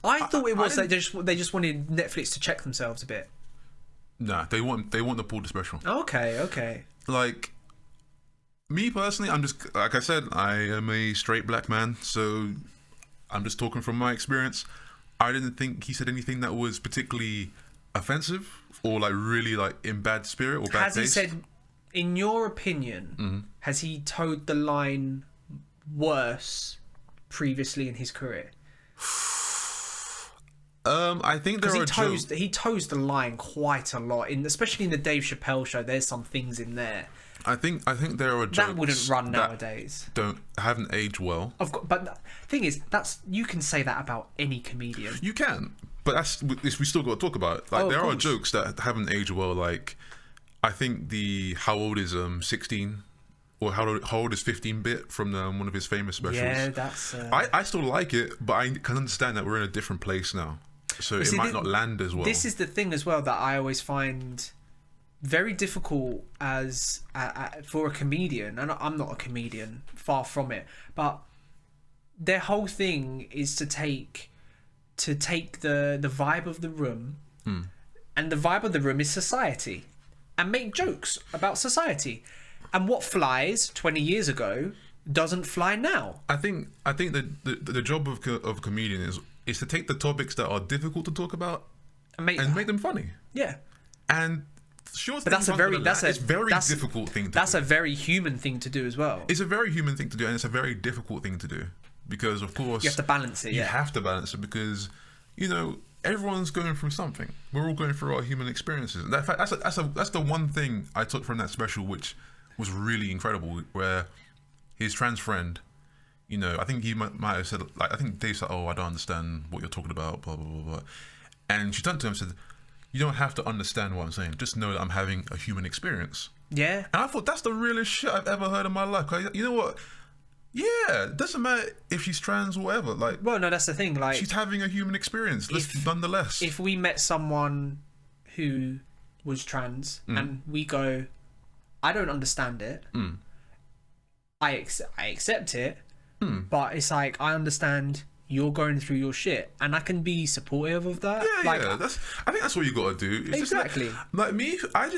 B: I thought it was they just wanted Netflix to check themselves a bit.
A: Nah, they want to pull the special.
B: Okay.
A: Like, me personally, I'm just, like I said, I am a straight black man, so I'm just talking from my experience. I didn't think he said anything that was particularly offensive or like really like in bad spirit or bad taste.
B: Has he said, in your opinion, has he towed the line worse previously in his career?
A: I think there are
B: he toes the line quite a lot, especially in the Dave Chappelle show. There's some things in there.
A: I think there are jokes
B: that wouldn't run nowadays.
A: Haven't aged well.
B: Of course, but the thing is, you can say that about any comedian.
A: You can, but we still got to talk about it. Like, there are jokes that haven't aged well. Like, I think how old is 16, or how old is 15-bit from one of his famous specials.
B: Yeah, that's.
A: I still like it, but I can understand that we're in a different place now, so it might not land as well.
B: This is the thing as well that I always find very difficult for a comedian, and I'm not a comedian, far from it, but their whole thing is to take the vibe of the room, and the vibe of the room is society, and make jokes about society, and what flies 20 years ago doesn't fly now.
A: I think that the job of a comedian is to take the topics that are difficult to talk about and make them funny.
B: Yeah,
A: and but
B: that's a very
A: difficult thing to do.
B: That's a very human thing to do as well.
A: It's a very human thing to do, and it's a very difficult thing to do, because of course
B: you have to balance it.
A: You have to balance it, because, you know, everyone's going through something. We're all going through our human experiences. And that's the one thing I took from that special, which was really incredible, where his trans friend, you know, I think he might have said, like, I think Dave said, "Oh, I don't understand what you're talking about," blah, blah, blah, blah. And she turned to him and said, "You don't have to understand what I'm saying. Just know that I'm having a human experience."
B: Yeah.
A: And I thought, that's the realest shit I've ever heard in my life. You know what? Yeah, it doesn't matter if she's trans or whatever. Like,
B: well, no, that's the thing. Like,
A: she's having a human experience, nonetheless.
B: If we met someone who was trans and we go, I don't understand it, I accept it, but it's like, I understand you're going through your shit, and I can be supportive of that.
A: Yeah,
B: like,
A: yeah. I think that's what you gotta do. It's
B: exactly.
A: Just like me, I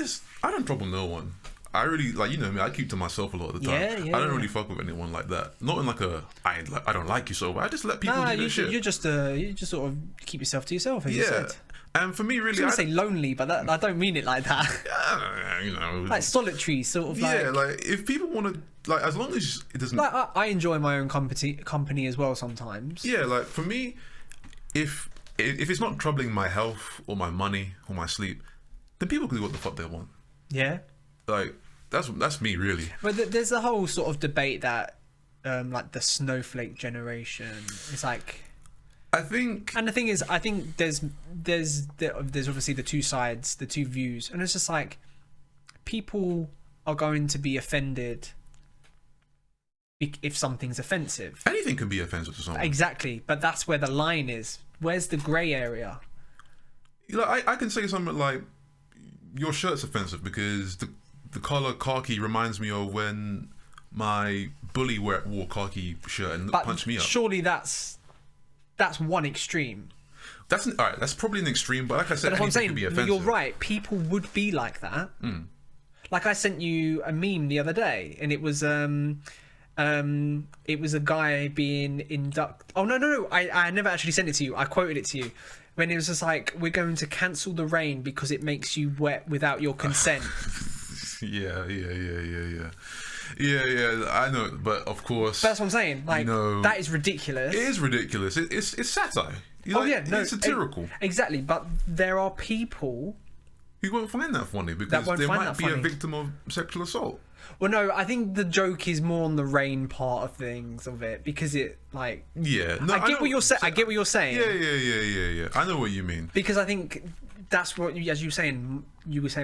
A: don't trouble no one. I really, like, you know me, I keep to myself a lot of the time.
B: Yeah,
A: I don't really fuck with anyone like that. Not in like I don't like you so, but I just let people do their shit.
B: You just sort of keep yourself to yourself, as you said.
A: And for me, really,
B: I was gonna say lonely, but I don't mean it like that.
A: You know,
B: like solitary, sort of.
A: Yeah, like if people want to, like, as long as it doesn't.
B: Like, I enjoy my own company as well sometimes.
A: Yeah, like for me, if it's not troubling my health or my money or my sleep, then people can do what the fuck they want.
B: Yeah.
A: Like, that's me, really.
B: But there's a whole sort of debate that, like, the snowflake generation. It's like,
A: I think,
B: and the thing is, I think there's obviously the two sides, the two views, and it's just like, people are going to be offended if something's offensive.
A: Anything can be offensive to someone.
B: Exactly, but that's where the line is. Where's the grey area?
A: Like, I can say something like, your shirt's offensive because the colour khaki reminds me of when my bully wore khaki shirt and punched me up.
B: Surely that's one extreme.
A: All right. That's probably an extreme, but like I said,
B: that's what I'm saying.
A: Could be offensive.
B: You're right. People would be like that. Like, I sent you a meme the other day, and it was a guy being inducted. Oh no! I never actually sent it to you. I quoted it to you. When it was just like, we're going to cancel the rain because it makes you wet without your consent.
A: Yeah. I know, but of course.
B: But that's what I'm saying. Like, you know, that is ridiculous.
A: It is ridiculous. It's satire. It's satirical.
B: Exactly. But there are people
A: who won't find that funny because they might be a victim of sexual assault.
B: Well, no, I think the joke is more on the rain part of things of it, because it, like,
A: yeah, no,
B: I get what you're saying. I get what you're saying.
A: Yeah. I know what you mean.
B: Because I think that's what, as you were saying,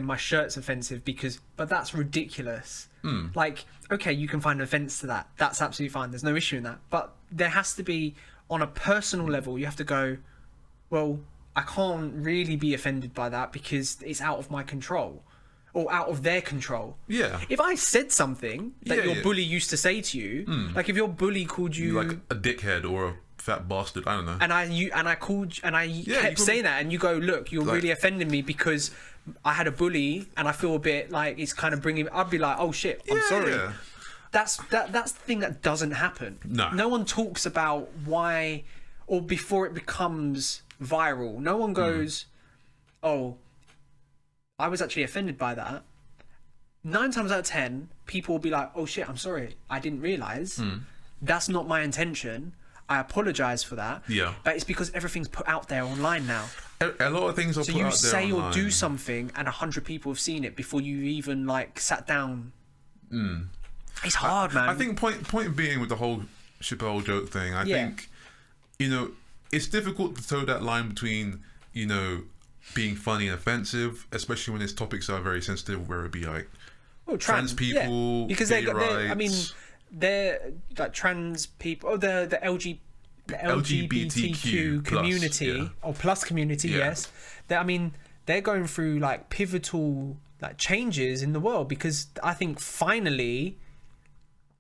B: my shirt's offensive but that's ridiculous. Like, okay, you can find an offence to that. That's absolutely fine. There's no issue in that. But there has to be, on a personal level, you have to go, well, I can't really be offended by that because it's out of my control. Or out of their control. Yeah. If I said something that your bully used to say to you, like if your bully called you
A: like a dickhead or a fat bastard, I don't know.
B: And I kept saying that, and you go, look, you're really offending me because I had a bully, and I feel a bit like it's kind of bringing. I'd be like, oh shit, I'm sorry. Yeah. That's the thing that doesn't happen. No one talks about why, or before it becomes viral. No one goes, oh, I was actually offended by that. 9 times out of 10, people will be like, oh shit, I'm sorry, I didn't realise. That's not my intention. I apologise for that. Yeah. But it's because everything's put out there online now.
A: A lot of things are put out there.
B: So you say or do something, and 100 people have seen it before you even, like, sat down. It's hard, man.
A: I think point being with the whole Chappelle joke thing, I think, you know, it's difficult to toe that line between, you know, being funny and offensive, especially when these topics are very sensitive, where it be like trans people,
B: because they're, I mean, they're like trans people, the LGBTQ community or plus community. Yes, I mean, they're going through like pivotal like changes in the world, because I think finally,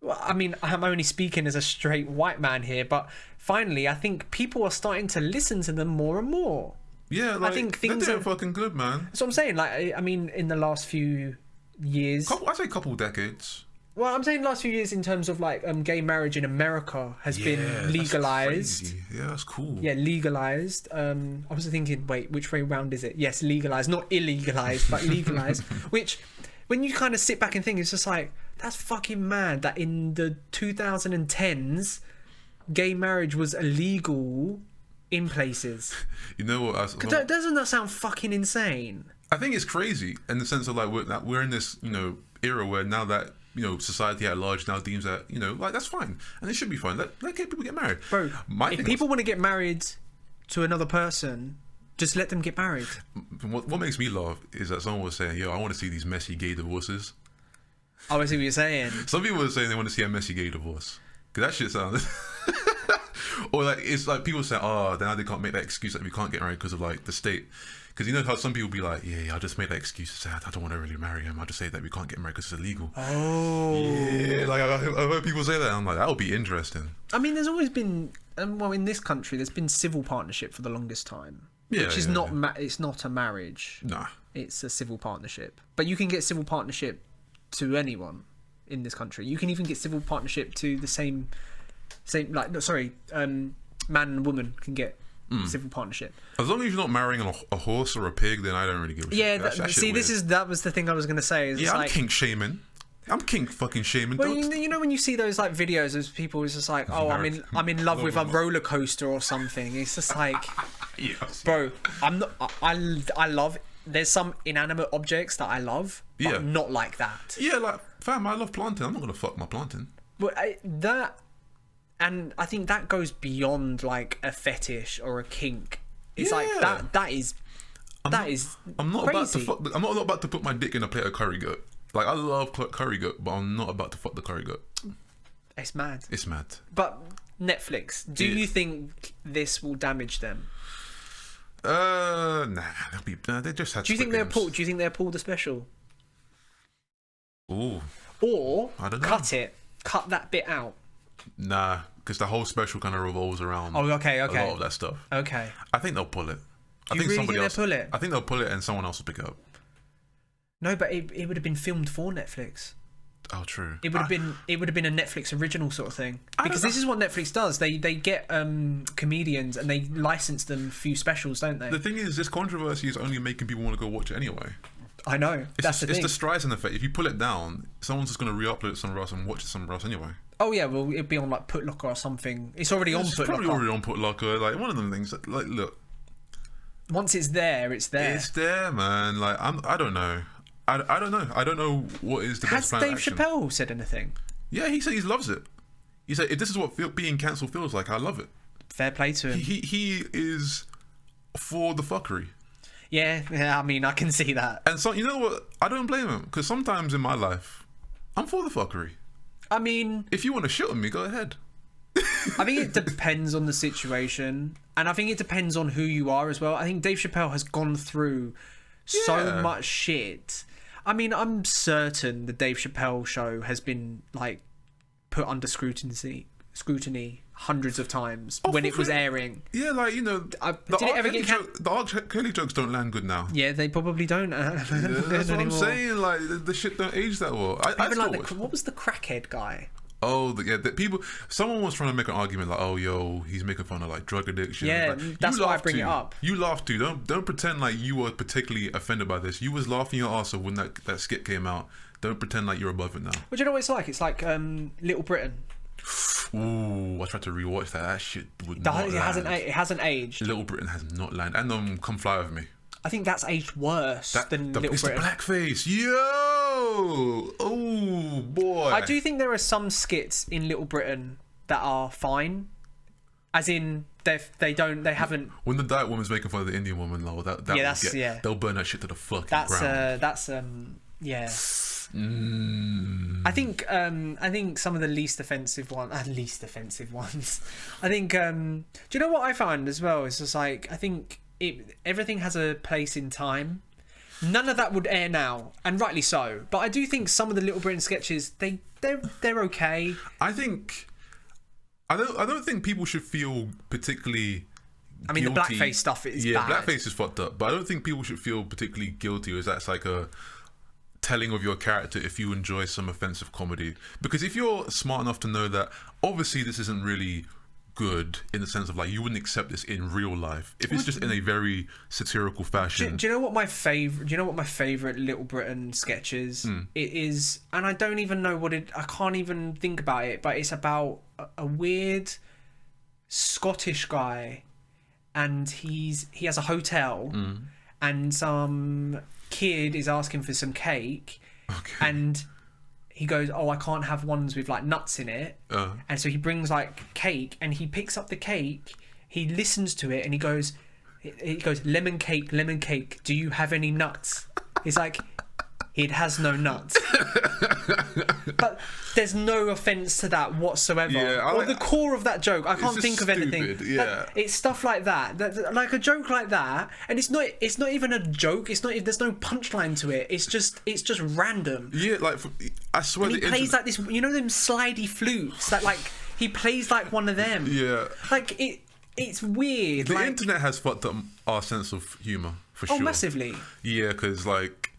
B: well, I mean, I'm only speaking as a straight white man here, but finally, I think people are starting to listen to them more and more.
A: Yeah, like, I think things are fucking good, man.
B: That's what I'm saying. Like, I mean, in the last few years,
A: I'd say couple decades.
B: Well, I'm saying last few years in terms of like gay marriage in America has been legalized.
A: Yeah, that's cool.
B: Yeah, legalized. I was thinking, wait, which way round is it? Yes, legalized, not illegalized, but legalized. Which, when you kind of sit back and think, it's just like, that's fucking mad that in the 2010s, gay marriage was illegal in places.
A: You know what?
B: Doesn't that sound fucking insane?
A: I think it's crazy in the sense of like we're in this era where now that society at large now deems that like that's fine and it should be fine. Let gay people get married,
B: bro. If people want to get married to another person, just let them get married.
A: What makes me laugh is that someone was saying, "Yo, I want to see these messy gay divorces."
B: Oh, I see what you're saying.
A: Some people are saying they want to see a messy gay divorce because that shit sounds. Or like it's like people say, "Oh, now they can't make that excuse that we can't get married because of like the state." Because you know how some people be like, yeah, I just made that excuse to say I don't want to really marry him. I just say that we can't get married because it's illegal.
B: Oh.
A: Yeah, like I've heard people say that. And I'm like, that would be interesting.
B: I mean, there's always been, well, in this country, there's been civil partnership for the longest time. Yeah, which is not, it's not a marriage.
A: Nah.
B: It's a civil partnership. But you can get civil partnership to anyone in this country. You can even get civil partnership to the same man and woman can get civil partnership.
A: As long as you're not marrying a horse or a pig, then I don't really give a shit.
B: Yeah, that was the thing I was going to say.
A: Yeah, I'm kink shaming. I'm kink fucking shaming.
B: Well, you know when you see those like videos of people who's just like, oh, I'm in love with a roller coaster or something. It's just like, yes. Bro, I'm not. I love. There's some inanimate objects that I love, but not like that.
A: Yeah, like fam, I love planting. I'm not gonna fuck my planting.
B: But and I think that goes beyond like a fetish or a kink. It's like that is
A: I'm not
B: crazy.
A: I'm not about to put my dick in a plate of curry goat. Like I love curry goat, but I'm not about to fuck the curry goat.
B: It's mad.
A: It's mad.
B: But Netflix, do you think this will damage them?
A: Nah, they just had.
B: Do you think they'll pull the special?
A: Ooh.
B: Or
A: I don't know.
B: Cut that bit out.
A: Nah, because the whole special kind of revolves around.
B: Oh, okay.
A: A lot of that stuff.
B: Okay.
A: I think they'll pull it.
B: I think they'll pull it?
A: I think they'll pull it, and someone else will pick it up.
B: No, but it would have been filmed for Netflix.
A: Oh, true.
B: It would have been a Netflix original sort of thing. Because this is what Netflix does. They get comedians and they license them a few specials, don't they?
A: The thing is, this controversy is only making people want to go watch it anyway.
B: I know. That's the thing.
A: It's the Streisand effect. If you pull it down, someone's just going to re-upload it somewhere else and watch it somewhere else anyway.
B: Oh yeah, well it'd be on like Putlocker or something. It's already on Putlocker. It's probably
A: already on Putlocker. Like one of them things. Like look,
B: once it's there, it's there.
A: It's there, man. Like I don't know. I don't know. I don't know what is the best plan of action.
B: Has Dave Chappelle said anything?
A: Yeah, he said he loves it. He said if this is what being cancelled feels like, I love it.
B: Fair play to him.
A: He is for the fuckery.
B: Yeah. I mean, I can see that.
A: And so you know what? I don't blame him because sometimes in my life, I'm for the fuckery.
B: I mean,
A: if you want to shit on me, go ahead.
B: I think it depends on the situation, and I think it depends on who you are as well. I think Dave Chappelle has gone through so much shit. I mean, I'm certain the Dave Chappelle show has been like put under scrutiny hundreds of times when it was airing.
A: Yeah, like did it ever get the R. Kelly jokes don't land good now.
B: Yeah, they probably don't.
A: That's what I'm saying. Like the shit don't age that well.
B: What was the crackhead guy?
A: Oh, people. Someone was trying to make an argument like, "Oh, yo, he's making fun of like drug addiction."
B: Yeah,
A: like,
B: that's why I bring it up.
A: You laughed too. Don't pretend like you were particularly offended by this. You was laughing your ass off when that skit came out. Don't pretend like you're above it now.
B: But you know what it's like? It's like Little Britain.
A: Ooh, I tried to rewatch that. That shit would not land.
B: It hasn't aged.
A: Little Britain has not landed. And Come Fly With Me.
B: I think that's aged worse than Little Britain.
A: It's the blackface. Yo! Oh, boy.
B: I do think there are some skits in Little Britain that are fine. As in, they haven't...
A: When the diet woman's making fun of the Indian woman, they'll burn that shit to the fucking ground.
B: Yeah. I think some of the least offensive ones. I think. Do you know what I find as well? It's just like I think everything has a place in time. None of that would air now, and rightly so. But I do think some of the Little Britain sketches they're okay.
A: I don't think people should feel particularly.
B: I mean,
A: guilty.
B: The blackface stuff is bad.
A: Blackface is fucked up. But I don't think people should feel particularly guilty, as that's like a telling of your character if you enjoy some offensive comedy. Because if you're smart enough to know that obviously this isn't really good in the sense of like you wouldn't accept this in real life if it's just in a very satirical fashion.
B: Do you know what my favorite Little Britain sketch is? It is, and I don't even know I can't even think about it, but it's about a weird Scottish guy and he has a hotel, and some kid is asking for some cake, and he goes, "Oh, I can't have ones with like nuts in it," and so he brings like cake, and he picks up the cake, he listens to it, and he goes, lemon cake. Do you have any nuts? He's like, it has no nuts. But there's no offense to that whatsoever.
A: Yeah,
B: or the core of that joke, I can't think of anything.
A: Yeah,
B: it's stuff like that, like a joke like that, and it's not even a joke. There's no punchline to it. It's just random.
A: Yeah, like I swear.
B: And he plays like this. You know them slidey flutes that like he plays like one of them.
A: Yeah,
B: like it. It's weird.
A: The internet has fucked up our sense of humor for sure.
B: Oh, massively.
A: Yeah, because like,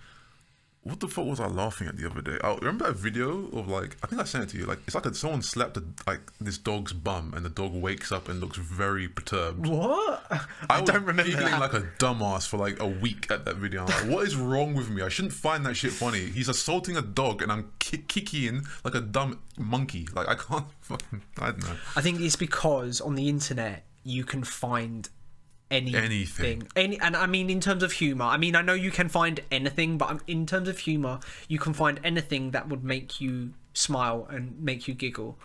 A: what the fuck was I laughing at the other day? I remember that video of like, I think I sent it to you. Like, it's like someone slapped this dog's bum, and the dog wakes up and looks very perturbed.
B: What? I don't remember
A: giggling
B: that.
A: like a dumbass for like a week at that video. I'm like, what is wrong with me? I shouldn't find that shit funny. He's assaulting a dog, and I'm kicking like a dumb monkey. Like I can't fucking. I don't know.
B: I think it's because on the internet you can find anything. And I mean, in terms of humor, I mean, I know you can find anything, but in terms of humor, you can find anything that would make you smile and make you giggle.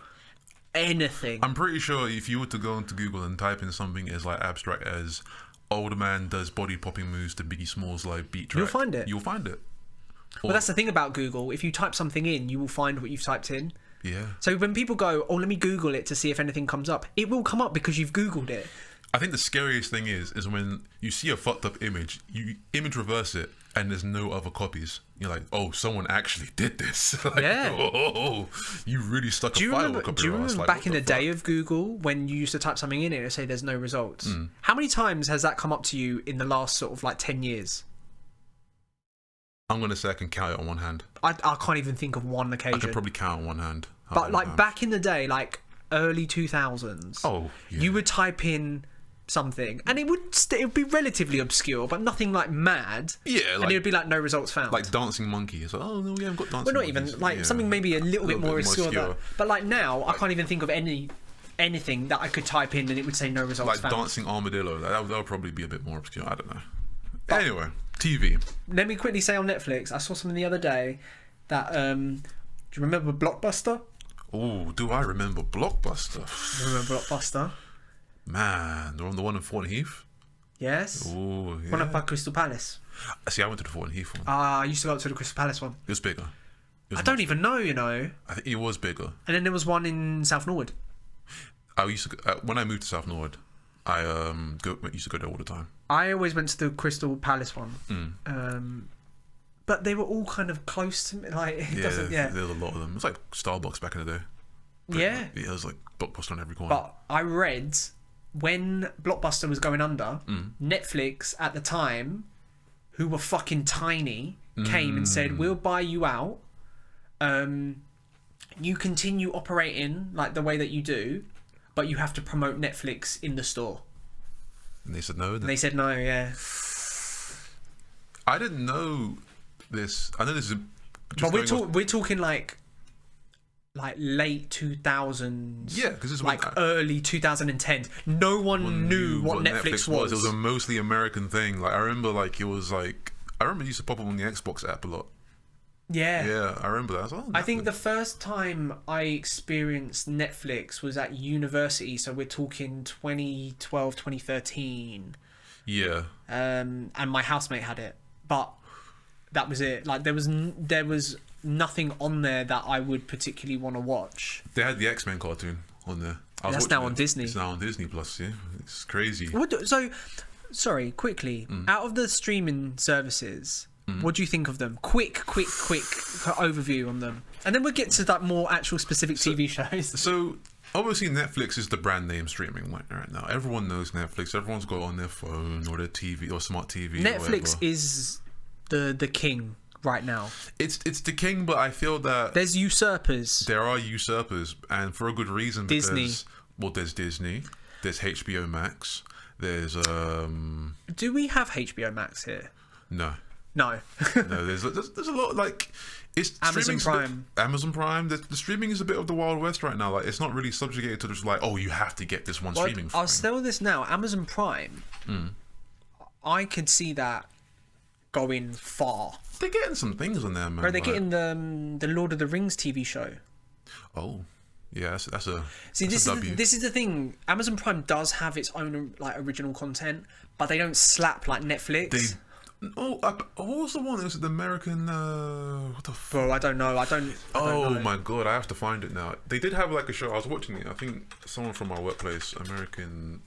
B: Anything.
A: I'm pretty sure if you were to go into Google and type in something as like abstract as "older man does body popping moves to Biggie Smalls like beat track,"
B: You'll find it.
A: You'll find it.
B: Well, that's the thing about Google. If you type something in, you will find what you've typed in.
A: Yeah.
B: So when people go, "Oh, let me Google it to see if anything comes up," it will come up because you've Googled it.
A: I think the scariest thing is when you see a fucked up image, you image reverse it, and there's no other copies. You're like, "Oh, someone actually did this." Like,
B: yeah.
A: Oh, you really stuck a file up
B: Do you
A: your ass.
B: remember
A: Like,
B: back in the day of Google when you used to type something in it and say there's no results? How many times has that come up to you in the last sort of like 10 years?
A: I'm gonna say I can count it on one hand.
B: I can't even think of one occasion.
A: I could probably count on one hand.
B: But like back in the day, like early 2000s, you would type in something and it would be relatively obscure, but nothing like mad.
A: Yeah,
B: and it would be like no results found.
A: Like dancing monkey. It's like, oh no, we haven't got dancing.
B: Well, not
A: monkeys.
B: even like something maybe a little bit more obscure. But like now, I can't even think of anything that I could type in and it would say no results
A: like
B: found.
A: dancing armadillo. That would probably be a bit more obscure. I don't know. But anyway, TV.
B: Let me quickly say on Netflix, I saw something the other day that do you remember Blockbuster?
A: Oh, do I remember Blockbuster?
B: Remember Blockbuster?
A: Man, they're on the one in Thornton Heath.
B: Yes.
A: Oh, yeah.
B: One up by Crystal Palace.
A: See, I went to the Thornton Heath one.
B: I used to go up to the Crystal Palace one.
A: It was bigger.
B: I don't even know, you know.
A: I think it was bigger.
B: And then there was one in South Norwood.
A: I used to when I moved to South Norwood, I used to go there all the time.
B: I always went to the Crystal Palace one. But they were all kind of close to me. Like, it doesn't. Yeah,
A: there was a lot of them. It was like Starbucks back in the day.
B: Yeah.
A: It was like Blockbuster on every corner.
B: But I read when Blockbuster was going under, Netflix at the time, who were fucking tiny, came and said, "We'll buy you out. You continue operating like the way that you do, but you have to promote Netflix in the store."
A: And they said no.
B: And they said no. Yeah.
A: I didn't know this. I know this is.
B: But we're talking like late 2000s.
A: Yeah, because it's
B: like early 2010. No one knew what Netflix was.
A: It was a mostly American thing. Like I remember, like it was like I remember it used to pop up on the Xbox app a lot.
B: Yeah.
A: Yeah, I remember that. I was like,
B: I think the first time I experienced Netflix was at university, so we're talking 2012, 2013.
A: Yeah.
B: And my housemate had it, but that was it. Like there was nothing on there that I would particularly want to watch.
A: They had the X-Men cartoon on there.
B: That's now on Disney.
A: It's now on Disney Plus. Yeah, it's crazy.
B: So, sorry, quickly, out of the streaming services, what do you think of them? Quick overview on them, and then we'll get to that more actual specific TV shows.
A: So obviously Netflix is the brand name streaming right now. Everyone knows Netflix. Everyone's got it on their phone or their TV or smart TV.
B: Netflix is the king right now.
A: It's the king, but I feel that
B: there's usurpers.
A: There are usurpers, and for a good reason.
B: Disney.
A: There's Disney. There's HBO Max. There's
B: Do we have HBO Max here?
A: No.
B: No.
A: No, there's a lot like it's
B: Amazon
A: streaming's
B: Prime.
A: Amazon Prime. The streaming is a bit of the Wild West right now. Like it's not really subjugated to just like, oh, you have to get this one streaming.
B: I'll tell this now. Amazon Prime. I could see that going far.
A: They're getting some things on there, man.
B: Bro, they're getting the Lord of the Rings TV show.
A: Oh, yeah, that's a
B: See,
A: that's
B: this is the thing. Amazon Prime does have its own like original content, but they don't slap like Netflix.
A: what was the one? It was the American. What the fuck?
B: Bro, I don't know. I don't know.
A: My god, I have to find it now. They did have like a show. I was watching it. I think someone from my workplace, American.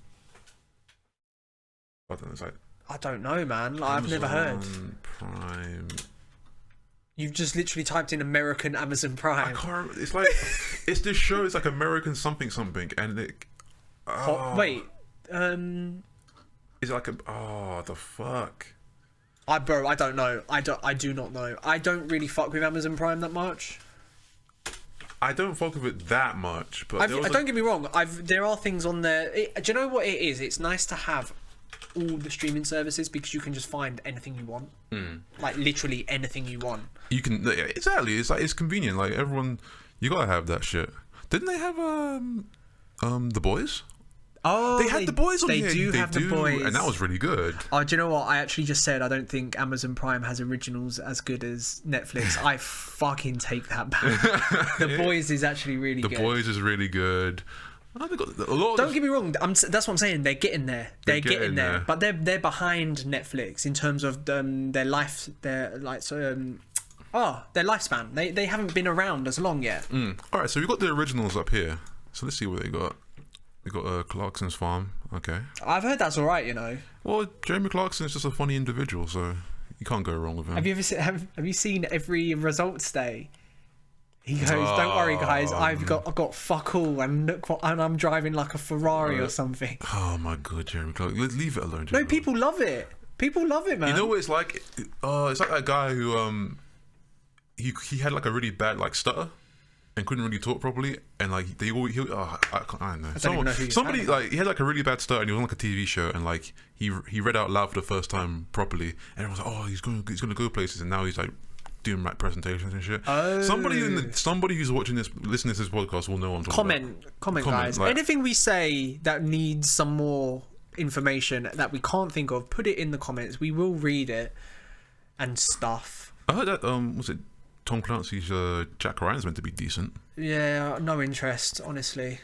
A: I don't know. It's like
B: I don't know, man. Like, I've never heard.
A: Prime.
B: You've just literally typed in American Amazon Prime.
A: I can't. It's like it's this show. It's like American something, and it.
B: Wait.
A: Is it like the fuck?
B: Bro, I don't know. I do not know. I don't really fuck with Amazon Prime that much.
A: I don't fuck with it that much, but
B: don't get me wrong. There are things on there. Do you know what it is? It's nice to have all the streaming services because you can just find anything you want. Like literally anything you want.
A: You can exactly. It's like it's convenient. Like everyone, you gotta have that shit. Didn't they have The Boys?
B: Oh,
A: they had The Boys on here.
B: They do have The Boys,
A: and that was really good.
B: Oh, do you know what? I actually just said I don't think Amazon Prime has originals as good as Netflix. I fucking take that back. The Boys is actually really good.
A: The Boys is really good. Oh, they got a lot.
B: Don't get me wrong. That's what I'm saying. They're getting there. They're getting there. But they're behind Netflix in terms of their life. Their lifespan. They haven't been around as long yet.
A: All right, so we've got the originals up here. So let's see what they got. We got Clarkson's Farm. Okay.
B: I've heard that's all right. You know.
A: Well, Jeremy Clarkson is just a funny individual, so you can't go wrong with him.
B: Have you ever have you seen every results day? He goes, "Don't worry, guys. I've got fuck all, and look what, and I'm driving like a Ferrari or something."
A: Oh my god, Jeremy Clarkson. Let's leave it alone.
B: No, people love it. People love it, man.
A: You know what it's like? It's like that guy who he had like a really bad like stutter and couldn't really talk properly, and like I don't know. Somebody like he had like a really bad stutter and he was on like a TV show and like he read out loud for the first time properly and everyone was like, oh, he's gonna go places, and now he's like doing like presentations and shit.
B: Oh.
A: Somebody who's watching this, listening to this podcast will know what I'm talking about.
B: Comment, guys. Like, anything we say that needs some more information that we can't think of, put it in the comments. We will read it and stuff.
A: I heard that was it Tom Clancy's Jack Ryan's meant to be decent.
B: Yeah, no interest, honestly.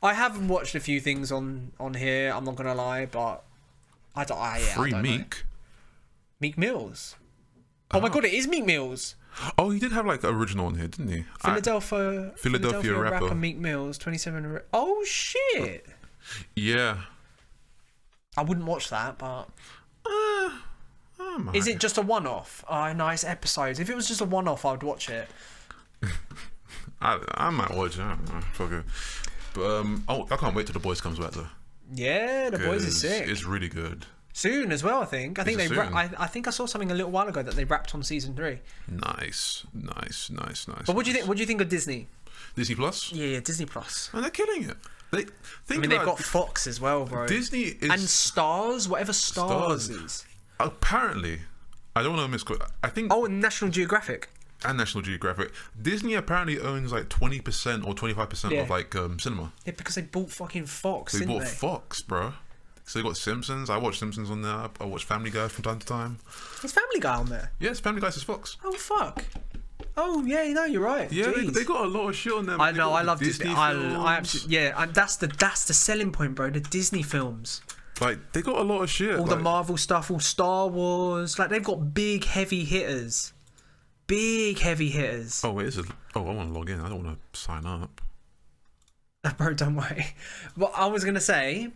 B: I have watched a few things on here. I'm not gonna lie, but I don't
A: Meek.
B: know. Meek Mills. Oh my god, it is Meek Mills.
A: Oh, he did have like the original on here, didn't he?
B: Philadelphia rapper Meek Mills, 27. Oh shit.
A: Yeah.
B: I wouldn't watch that, but. Is it just a one-off? Oh, nice episodes. If it was just a one-off, I would watch it.
A: I might watch it. I don't know. Fuck it. But I can't wait till The Boys comes back though.
B: Yeah, The Boys is sick.
A: It's really good.
B: Soon as well, I think. I think I think I saw something a little while ago that they wrapped on season 3.
A: Nice.
B: But what do you think? What do you think of Disney?
A: Disney Plus?
B: Yeah, Disney Plus.
A: And they're killing it.
B: They've got Fox as well, bro.
A: Disney is
B: and Stars, whatever Stars is.
A: Apparently, I don't want to misquote. I think.
B: Oh, and National Geographic.
A: And National Geographic. Disney apparently owns like 20% or 25% of like cinema.
B: Yeah, because they bought fucking Fox.
A: They bought Fox, bro. So they got Simpsons. I watch Simpsons on there. I watch Family Guy from time to time.
B: Is Family Guy on there?
A: Yes, Family Guy is Fox.
B: Oh fuck. Oh yeah, no, you're right.
A: Yeah, they got a lot of shit on there.
B: I know. I love
A: Disney.
B: I absolutely that's the selling point, bro. The Disney films.
A: Like they got a lot of shit.
B: All the Marvel stuff, all Star Wars. Like they've got big heavy hitters. Big heavy hitters.
A: Oh wait, I want to log in. I don't want to sign up.
B: Bro, don't worry. What I was gonna say,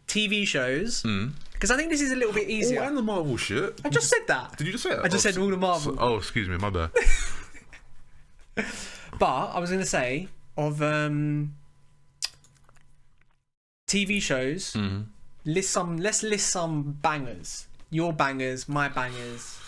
B: TV shows. Because I think this is a little bit easier.
A: Oh, and the Marvel shit.
B: I just said that.
A: Did you just say that?
B: I just said all the Marvel.
A: Excuse me, my bad.
B: But I was gonna say of TV shows. Let's list some bangers. Your bangers, my bangers.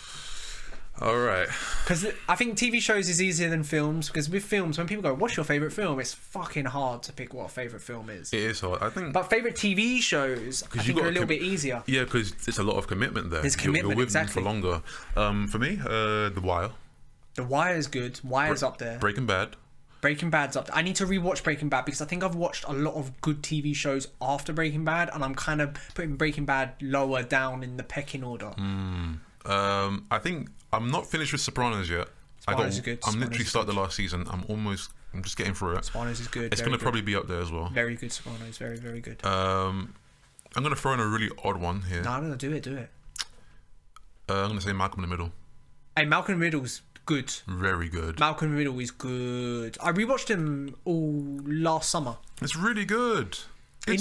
A: All right.
B: Because I think TV shows is easier than films. Because with films, when people go, "What's your favorite film?" It's fucking hard to pick what a favorite film is.
A: It is hard. I think.
B: But favorite TV shows, I think, are a little bit easier.
A: Yeah, because there's a lot of commitment there.
B: There's commitment,
A: You're with
B: exactly.
A: them for longer. For me, The Wire.
B: The Wire is good. Wire's up there.
A: Breaking Bad.
B: Breaking Bad's up there. I need to rewatch Breaking Bad because I think I've watched a lot of good TV shows after Breaking Bad, and I'm kind of putting Breaking Bad lower down in the pecking order.
A: I think I'm not finished with Sopranos yet.
B: Sopranos is good.
A: I'm
B: Sopranos
A: literally
B: is
A: started the last season. I'm just getting through it.
B: Sopranos is good.
A: It's going to probably be up there as well.
B: Very good. Sopranos, very, very good.
A: I'm going to throw in a really odd one here.
B: No, do it.
A: I'm going to say Malcolm in the Middle.
B: Hey, Malcolm in the Middle's good.
A: Very good.
B: Malcolm in the Middle is good. I rewatched him all last summer.
A: It's really good.
B: When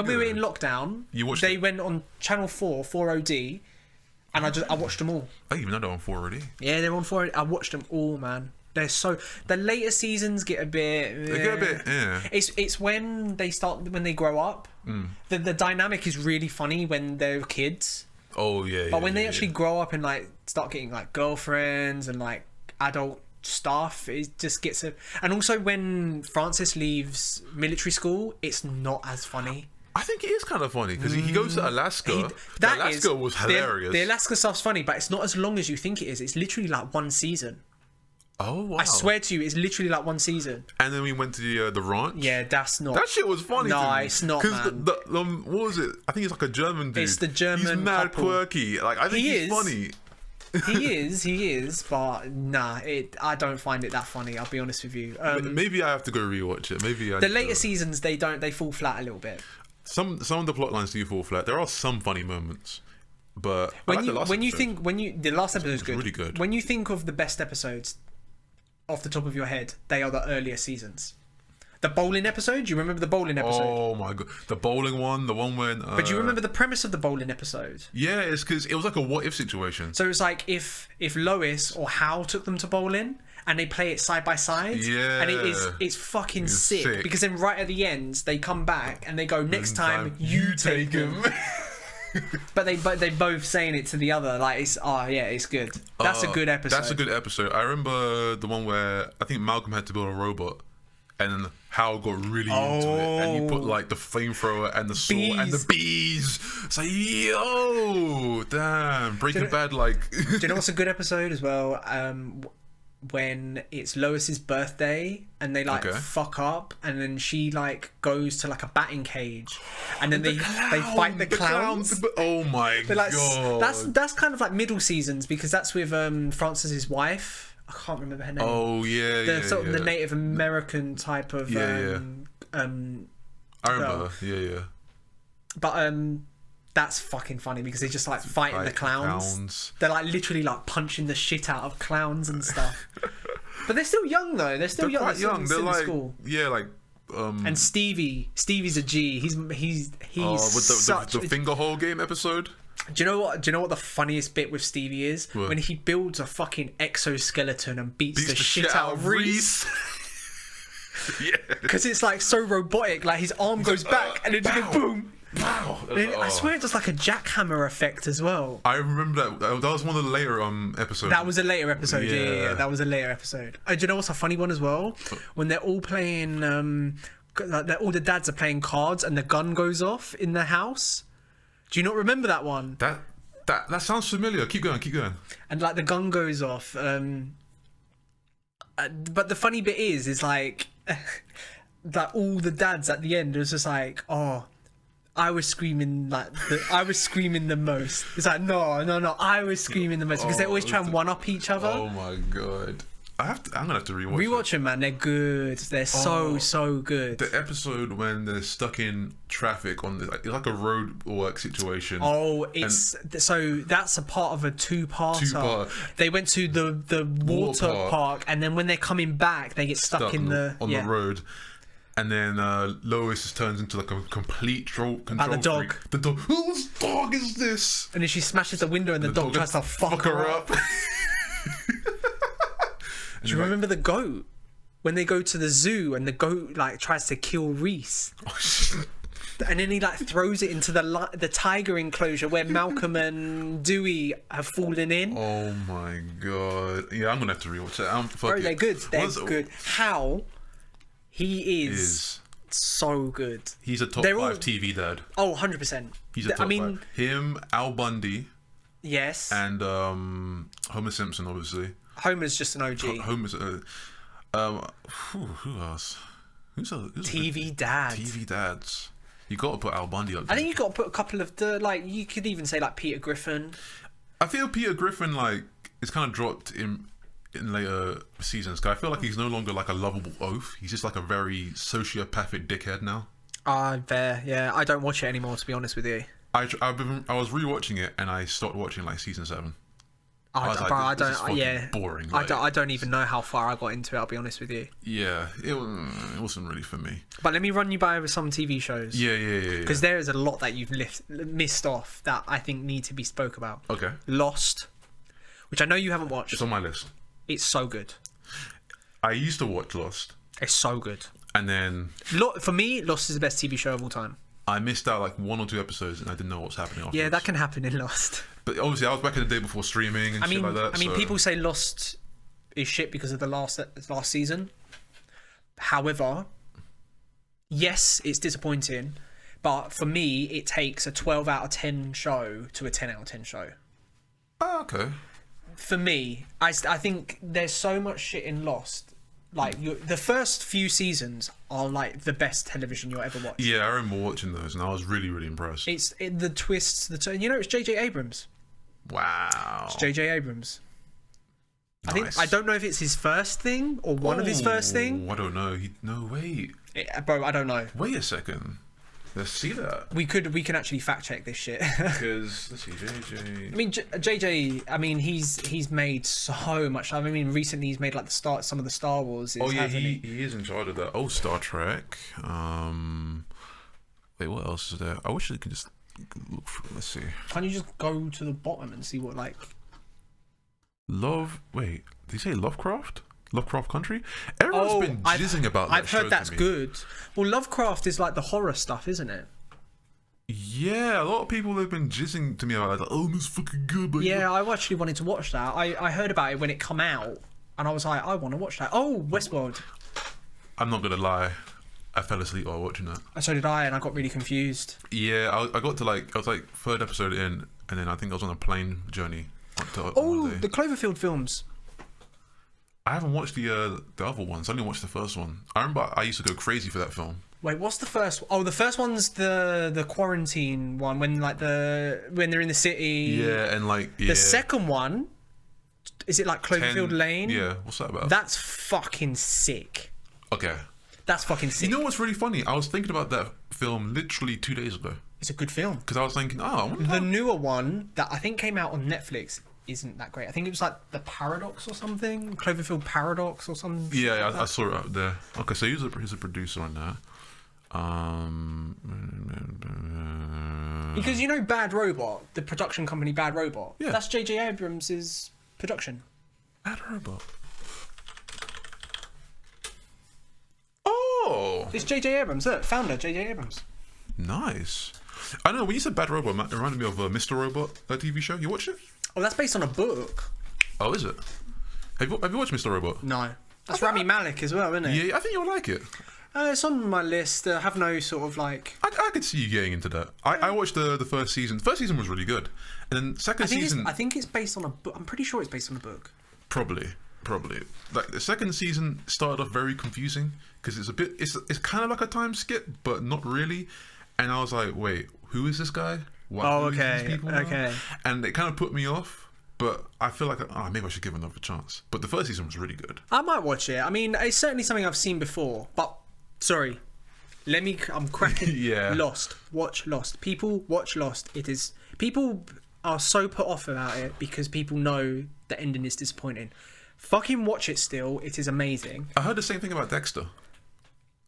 B: we were in lockdown, they
A: it?
B: went on Channel 4, 4OD, and I watched them all.
A: I even know they're on 4 already.
B: Yeah, they're on 4OD. I watched them all, man. The later seasons get a bit.
A: They get a bit, yeah.
B: It's when they grow up. The dynamic is really funny when they're kids.
A: Oh yeah.
B: But when they actually grow up and like start getting like girlfriends and like adult stuff, it just gets and also when Francis leaves military school, it's not as funny.
A: I think it is kind of funny because he goes to Alaska. Alaska was hilarious.
B: The Alaska stuff's funny, but it's not as long as you think it is. It's literally like one season.
A: Oh wow!
B: I swear to you, it's literally like one season.
A: And then we went to the ranch.
B: Yeah, that's not.
A: That shit was funny.
B: No, it's not, man.
A: Because what was it? I think it's like a German dude.
B: It's the German.
A: He's mad
B: couple.
A: quirky. Like I think he's funny.
B: he is, but nah, I don't find it that funny. I'll be honest with you.
A: Maybe I have to go rewatch it. Maybe
B: the later seasons they fall flat a little bit.
A: Some of the plot lines do fall flat. There are some funny moments, but
B: the last episode is good.
A: Really good.
B: When you think of the best episodes off the top of your head, they are the earlier seasons. The bowling episode, do you remember the bowling episode?
A: Oh my god, the bowling one, the one when.
B: But do you remember the premise of the bowling episode?
A: Yeah, it's because it was like a what if situation.
B: So it's like if Lois or Hal took them to bowling and they play it side by side.
A: Yeah.
B: And it's fucking sick because then right at the end they come back and they go, next time you take them. But they both saying it to the other like it's good. That's a good episode.
A: That's a good episode. I remember the one where I think Malcolm had to build a robot, and then Hal got really into it, and you put like the flamethrower and the sword and the bees. It's like yo, damn, Breaking Bad. Like,
B: do you know what's a good episode as well? When it's Lois's birthday and they like fuck up and then she like goes to like a batting cage and then they fight the clowns.
A: Oh my god.
B: That's kind of like middle seasons because that's with Francis's wife. I can't remember her name.
A: Oh yeah,
B: the Native American type of
A: I remember. Yeah.
B: But that's fucking funny because they're just like fighting the clowns. They're like literally like punching the shit out of clowns and stuff. But they're still young though. They're still young.
A: Quite young. They're like
B: school.
A: Yeah, like.
B: And Stevie's a G. He's
A: with the finger hole game episode.
B: Do you know what the funniest bit with Stevie is?
A: What?
B: When he builds a fucking exoskeleton and beats the shit out of Reese.
A: Yeah.
B: Because it's like so robotic. Like his arm goes back and it just goes boom.
A: Wow.
B: I swear it does like a jackhammer effect as well.
A: I remember that was one of the later episodes.
B: That was a later episode. Yeah, that was a later episode. Do you know what's a funny one as well? When they're all playing, all the dads are playing cards and the gun goes off in the house. Do you not remember that one?
A: That sounds familiar. Keep going.
B: And like the gun goes off. But the funny bit is like that all the dads at the end was just like, oh. I was screaming the most. It's like no, I was screaming the most because they always try and one up each other.
A: Oh my god. I'm gonna have to
B: rewatch them, man. They're good. They're so good.
A: The episode when they're stuck in traffic on it's like a road work situation.
B: Oh, so that's a part of a two-parter. They went to the water park, and then when they're coming back, they get stuck in the
A: road. And then Lois turns into like a complete control
B: the dog.
A: Freak. The dog. Whose dog is this?
B: And then she smashes the window, and the dog tries to fuck her up. Do you remember the goat when they go to the zoo and the goat like tries to kill Reese? And then he like throws it into the tiger enclosure where Malcolm and Dewey have fallen in.
A: Oh my god! Yeah, I'm gonna have to rewatch that.
B: Bro, they're good. They're good. How he is so good.
A: He's a top 5 TV dad.
B: Oh, 100%.
A: He's a top 5. Him, Al Bundy.
B: Yes.
A: And Homer Simpson, obviously.
B: Homer's just an OG.
A: Homer's who else? Who's
B: TV dads?
A: TV dads. You got to put Al Bundy up there.
B: I think you got to put a couple of the like. You could even say like Peter Griffin.
A: I feel Peter Griffin like is kind of dropped in later seasons. Cause I feel like he's no longer like a lovable oaf. He's just like a very sociopathic dickhead now.
B: Fair. Yeah, I don't watch it anymore, to be honest with you.
A: I was rewatching it and I stopped watching like season 7. Boring. Like,
B: I don't even know how far I got into it. I'll be honest with you.
A: Yeah, it wasn't really for me.
B: But let me run you by over some TV shows.
A: Yeah.
B: Because there is a lot that you've missed off that I think need to be spoke about.
A: Okay.
B: Lost, which I know you haven't watched.
A: It's on my list.
B: It's so good.
A: I used to watch Lost.
B: It's so good.
A: And then
B: for me, Lost is the best TV show of all time.
A: I missed out like 1 or 2 episodes and I didn't know what was happening afterwards.
B: Yeah, that can happen in Lost.
A: But obviously, I was back in the day before streaming and shit like that.
B: People say Lost is shit because of the last season. However, yes, it's disappointing, but for me, it takes a 12 out of 10 show to a 10 out of 10 show.
A: Oh, okay.
B: For me, I think there's so much shit in Lost. Like the first few seasons are like the best television you'll ever watch.
A: Yeah, I remember watching those, and I was really, really impressed.
B: It's the twists, it's J.J. Abrams.
A: Wow.
B: It's J.J. Abrams.
A: Nice.
B: I don't know if it's his first thing or one of his first thing.
A: I don't know. Wait.
B: Bro, I don't know.
A: Wait a second. Let's see that.
B: We can actually fact check this shit.
A: Because let's see, JJ.
B: I mean, JJ. I mean, he's made so much. I mean, recently he's made like some of the Star Wars.
A: Oh yeah, he is in charge of that. Oh, Star Trek. Wait, what else is there? I wish I could just look for. Let's see.
B: Can't you just go to the bottom and see what like?
A: Wait, did you say Lovecraft? Lovecraft Country? Everyone's been jizzing about that.
B: I've heard that's good. Well, Lovecraft is like the horror stuff, isn't it?
A: Yeah, a lot of people have been jizzing to me about like, oh, this fucking good. But
B: yeah, I actually wanted to watch that. I heard about it when it come out, and I was like, I want to watch that. Oh, Westworld.
A: I'm not gonna lie, I fell asleep while watching that.
B: So did I, and I got really confused.
A: Yeah, I got to I was like 3rd episode in, and then I think I was on a plane journey.
B: The Cloverfield films.
A: I haven't watched the other ones. I only watched the first one. I remember I used to go crazy for that film.
B: Wait, what's the first? Oh, the first one's the quarantine one when they're in the city.
A: Yeah, and
B: the second one, is it like Cloverfield Lane?
A: Yeah, what's that about?
B: That's fucking sick.
A: Okay.
B: That's fucking sick.
A: You know what's really funny? I was thinking about that film literally 2 days ago.
B: It's a good film.
A: Because I was thinking,
B: the newer one that I think came out on Netflix isn't that great. I think it was like the Paradox or something, Cloverfield Paradox or something.
A: Yeah, I saw it out there. Okay, so he's a producer on that.
B: Because Bad Robot, the production company Bad Robot.
A: Yeah.
B: That's J.J. Abrams' production.
A: Bad Robot. Oh,
B: it's J.J. Abrams, founder J.J. Abrams.
A: Nice. I know when you said Bad Robot, it reminded me of Mr. Robot, that TV show. You watched it?
B: Oh, that's based on a book.
A: Oh, is it? Have you watched Mr. Robot?
B: No. That's Rami Malek as well, isn't it?
A: Yeah, I think you'll like it.
B: It's on my list. I have no sort of like...
A: I could see you getting into that. I watched the first season. The first season was really good. And then second season...
B: I think it's based on a book. I'm pretty sure it's based on a book.
A: Probably. Like the second season started off very confusing because it's kind of like a time skip, but not really. And I was like, wait, who is this guy?
B: Who is these people now? Okay.
A: And it kind of put me off. But I feel like maybe I should give it another chance. But the first season was really good.
B: I might watch it. I mean, it's certainly something I've seen before. But sorry, I'm cracking.
A: Yeah.
B: Lost. Watch Lost. People watch Lost. People are so put off about it because people know the ending is disappointing. Fucking watch it still. It is amazing.
A: I heard the same thing about Dexter.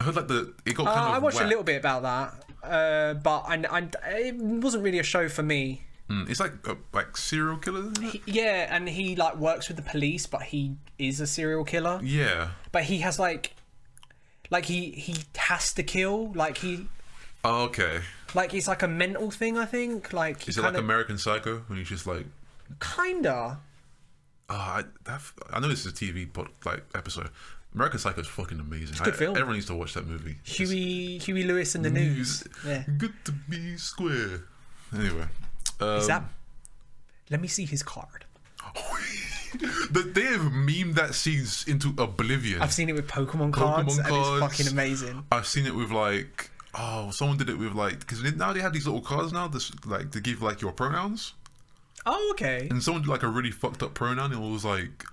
A: I heard it got kind of
B: I watched
A: whack.
B: a little bit about that, but it wasn't really a show for me.
A: It's like serial killer, isn't it?
B: Yeah, and he like works with the police, but he is a serial killer.
A: Yeah.
B: But he has like he has to kill. Like
A: Oh, okay.
B: Like it's like a mental thing, I think. Like
A: Is it like American Psycho when you just like?
B: Kinda.
A: I know this is a TV episode. American Psycho is fucking amazing. It's
B: a good film.
A: Everyone needs to watch that movie.
B: Huey Lewis and the News. Yeah.
A: Good to be square. Anyway,
B: Is that? Let me see his card.
A: They have memed that scene into oblivion.
B: I've seen it with Pokemon cards, and it's fucking amazing.
A: I've seen it with like, someone did it with like, because now they have these little cards now, this like to give like your pronouns.
B: Oh, okay.
A: And someone did like a really fucked up pronoun. It was like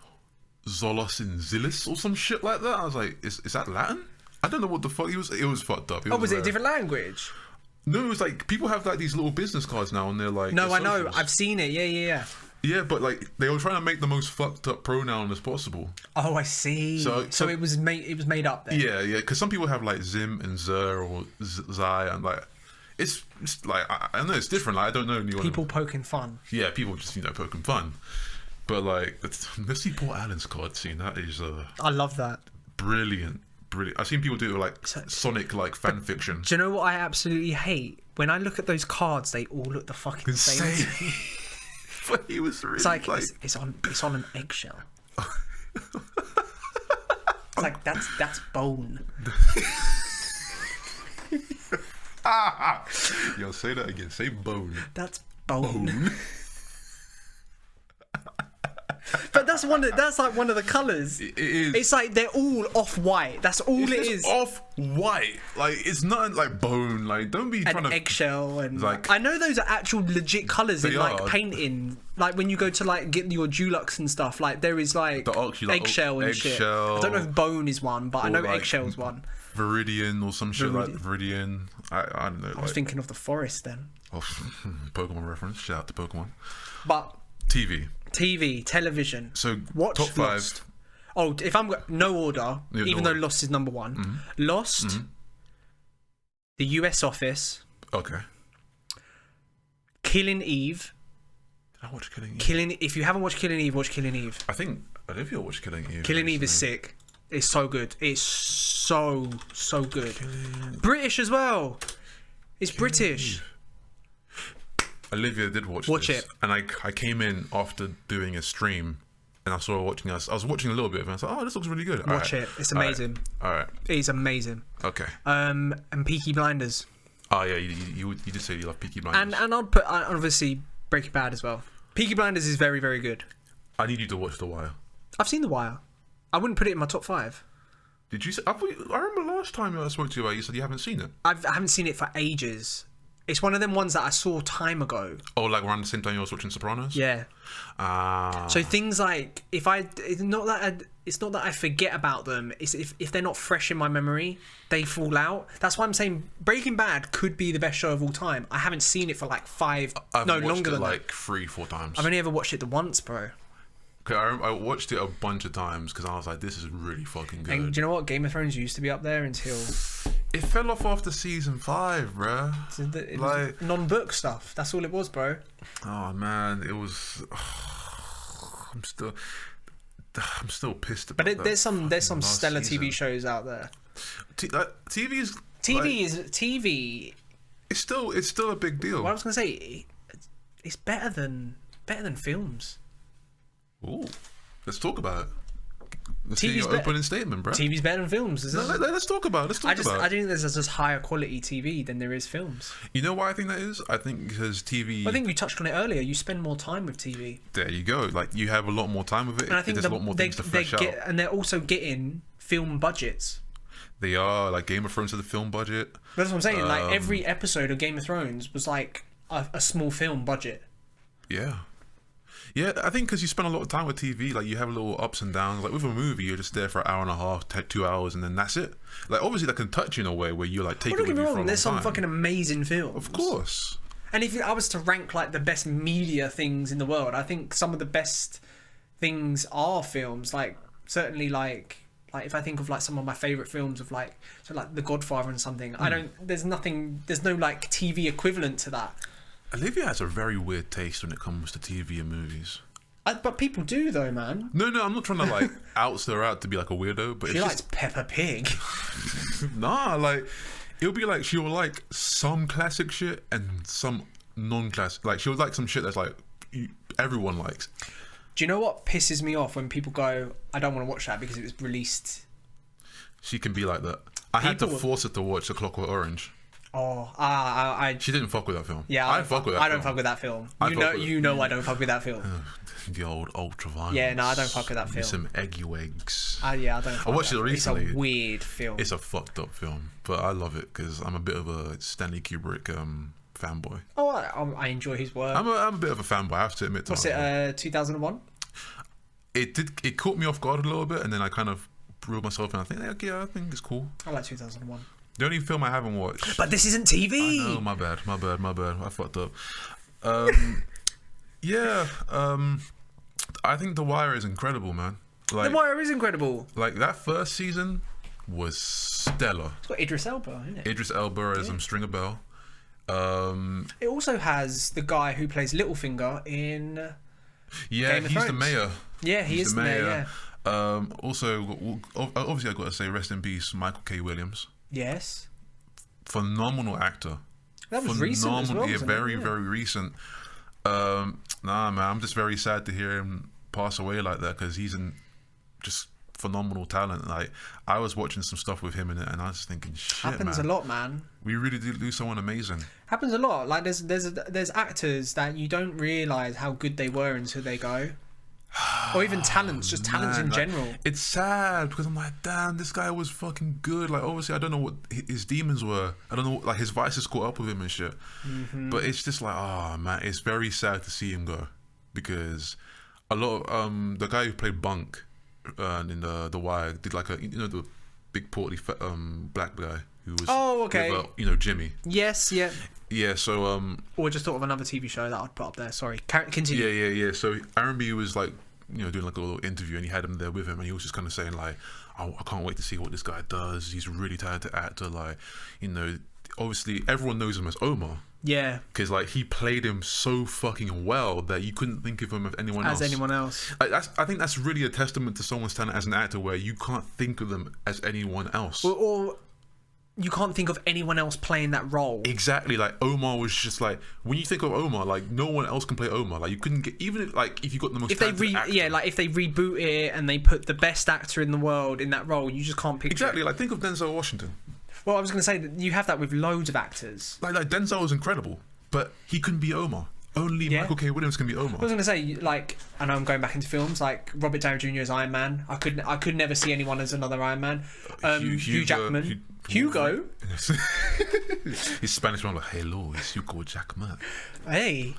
A: Zolos and Zillis or some shit like that. I was like, is that Latin? I don't know what the fuck. It was fucked up.
B: Was it a different language?
A: No, it was like people have like these little business cards now, and they're like.
B: No, I know. I've seen it. Yeah.
A: Yeah, but like they were trying to make the most fucked up pronoun as possible.
B: Oh, I see. So it was made up then.
A: Yeah, because some people have like Zim and Zer or Zai, and like it's like I know it's different. Like I don't know anyone.
B: People poking fun.
A: Yeah, people just poking fun. But like, let's see Paul Allen's card scene. That is
B: I love that.
A: Brilliant. I've seen people do it with like Sonic like fan fiction.
B: Do you know what I absolutely hate? When I look at those cards, they all look the fucking same.
A: But he was really
B: it's like it's on an eggshell. It's like that's bone.
A: Yo, say that again. Say bone.
B: That's bone. But that's like one of the colours.
A: It is.
B: It's like they're all off white. That's all it is.
A: Off white. Like it's not like bone. Like don't be trying to
B: eggshell and
A: like.
B: I know those are actual legit colours in like
A: are.
B: painting. Like when you go to like get your Dulux and stuff. Like there is like eggshell and shit. I don't know if bone is one, but I know like eggshell's one.
A: Viridian or some shit like Viridian. I don't know.
B: I was thinking of the forest then.
A: Oh, Pokemon reference. Shout out to Pokemon.
B: But
A: TV,
B: television.
A: So
B: watch
A: top 5.
B: Lost. Oh, if I'm no order, even though Lost is number 1.
A: Mm-hmm.
B: Lost, The US Office.
A: Okay.
B: Killing Eve.
A: Did I watch Killing Eve?
B: If you haven't watched Killing Eve, watch Killing Eve.
A: I don't know if you'll watch Killing Eve.
B: Killing Eve is sick. It's so good. It's so good. British as well. It's British.
A: Eve. Olivia did watch
B: it,
A: and I came in after doing a stream, and I saw her watching us. I was watching a little bit of it, and I was like, "Oh, this looks really good."
B: Watch it. It's amazing.
A: All right.
B: It's amazing.
A: Okay.
B: And Peaky Blinders.
A: Oh yeah, you did say you love Peaky Blinders.
B: And I'll put obviously Breaking Bad as well. Peaky Blinders is very, very good.
A: I need you to watch The Wire.
B: I've seen The Wire. I wouldn't put it in my top 5.
A: Did you? I remember last time I spoke to you about it, you said you haven't seen it.
B: I haven't seen it for ages. It's one of them ones that I saw time ago.
A: Oh, like around the same time you was watching Sopranos?
B: Yeah. So things like it's not that I forget about them. It's if they're not fresh in my memory, they fall out. That's why I'm saying Breaking Bad could be the best show of all time. I haven't seen it for like longer than
A: like 3-4 times.
B: I've only ever watched it once, bro.
A: I watched it a bunch of times because I was like, this is really fucking good.
B: And do you know what? Game of Thrones used to be up there until...
A: It fell off after season 5, bruh.
B: It was non-book stuff. That's all it was, bro.
A: Oh, man. It was... I'm still pissed about that.
B: But there's some stellar
A: season.
B: TV shows out there.
A: TV It's still a big deal.
B: What I was going to say, it's better than films.
A: Ooh, let's talk about it. Let's
B: TV's
A: see your opening statement, bro.
B: TV's better than films.
A: Let's talk about it. I
B: think there's just higher quality TV than there is films.
A: You know why I think that is? I think because TV...
B: I think you touched on it earlier. You spend more time with TV.
A: There you go. Like, you have a lot more time with it.
B: And I think
A: there's a lot more things to flesh out.
B: And they're also getting film budgets.
A: They are. Like, Game of Thrones to the film budget.
B: That's what I'm saying. Like, every episode of Game of Thrones was like a small film budget.
A: Yeah. Yeah, I think because you spend a lot of time with TV, like you have little ups and downs. Like with a movie, you're just there for an hour and a half, 2 hours, and then that's it. Like obviously that can touch you in a way where you like take it with you for a long time.
B: There's some fucking amazing films.
A: Of course.
B: And if I was to rank like the best media things in the world, I think some of the best things are films. Like certainly like if I think of like some of my favorite films of like The Godfather and something, there's no like TV equivalent to that.
A: Olivia has a very weird taste when it comes to TV and movies.
B: But people do though, man.
A: No, I'm not trying to like out her out to be like a weirdo, but
B: she likes Peppa Pig.
A: Nah, like It'll be like she'll like some classic shit and some non-classic. Like she'll like some shit that's like everyone likes.
B: Do you know what pisses me off when people go, I don't want to watch that because it was released?
A: She can be like that. I had to force her to watch The Clockwork Orange.
B: Oh,
A: She didn't fuck with that film.
B: Yeah,
A: I fuck with that.
B: I don't fuck with that film. I don't fuck with that film.
A: The old ultraviolence.
B: Yeah, no, I don't fuck with that film.
A: Some eggy wigs.
B: Yeah, I don't. Fuck
A: I watched it recently.
B: It's a weird film.
A: It's a fucked up film, but I love it because I'm a bit of a Stanley Kubrick fanboy.
B: Oh, I enjoy his work.
A: I'm a bit of a fanboy. I have to admit.
B: What's it? 2001.
A: It caught me off guard a little bit, and then I kind of reeled myself, and I think, I think it's cool.
B: I like 2001.
A: The only film I haven't watched.
B: But this isn't TV.
A: I know, my bad. I fucked up. Yeah. I think The Wire is incredible, man. Like,
B: The Wire is incredible.
A: Like that first season was stellar.
B: It's got Idris Elba, isn't it?
A: Idris Elba as Stringer Bell.
B: It also has the guy who plays Littlefinger in.
A: Yeah,
B: Game of
A: he's
B: Thrones.
A: the mayor.
B: Yeah, he is the mayor. Yeah.
A: Also, obviously, I got to say, rest in peace, Michael K. Williams.
B: Yes.
A: Phenomenal actor.
B: That was recent as well.
A: Yeah,
B: Wasn't
A: very,
B: it? Yeah.
A: very recent. Nah, man, I'm just very sad to hear him pass away like that because he's just phenomenal talent. Like I was watching some stuff with him in it, and I was thinking, shit,
B: Happens
A: man,
B: a lot, man.
A: we really did lose someone amazing.
B: Happens a lot. Like there's actors that you don't realize how good they were until they go, or even talents, just talents in general.
A: It's sad because I'm like, damn, this guy was fucking good. Like obviously, I don't know what his demons were. I don't know, like his vices caught up with him and shit.
B: Mm-hmm.
A: But it's just like, oh man, it's very sad to see him go because a lot of the guy who played Bunk in the Wire did like the big portly black guy who was with, Jimmy.
B: Yes, yeah.
A: Yeah, so
B: Or I just thought of another TV show that I'd put up there. Sorry, continue.
A: Yeah. So R&B was like, doing like a little interview, and he had him there with him, and he was just kind of saying like, oh, I can't wait to see what this guy does. He's a really talented actor. Like, obviously everyone knows him as Omar.
B: Yeah.
A: Because like he played him so fucking well that you couldn't think of him as anyone else. Like, I think that's really a testament to someone's talent as an actor, where you can't think of them as anyone else.
B: Or you can't think of anyone else playing that role.
A: Exactly. Like Omar was just like, when you think of Omar, like no one else can play Omar. Like you couldn't get, even if you got the most talented actor.
B: Like if they reboot it and they put the best actor in the world in that role, you just can't picture.
A: Exactly. Like think of Denzel Washington.
B: Well, I was going to say that you have that with loads of actors.
A: Like Denzel was incredible, but he couldn't be Omar. Only Michael K. Williams can be Omar.
B: I was going to say, like, I know I'm going back into films, like Robert Downey Jr. as Iron Man. I could never see anyone as another Iron Man. Hugh Jackman. Hugo.
A: His Spanish one, like, hello, it's Hugo Jackman.
B: Hey.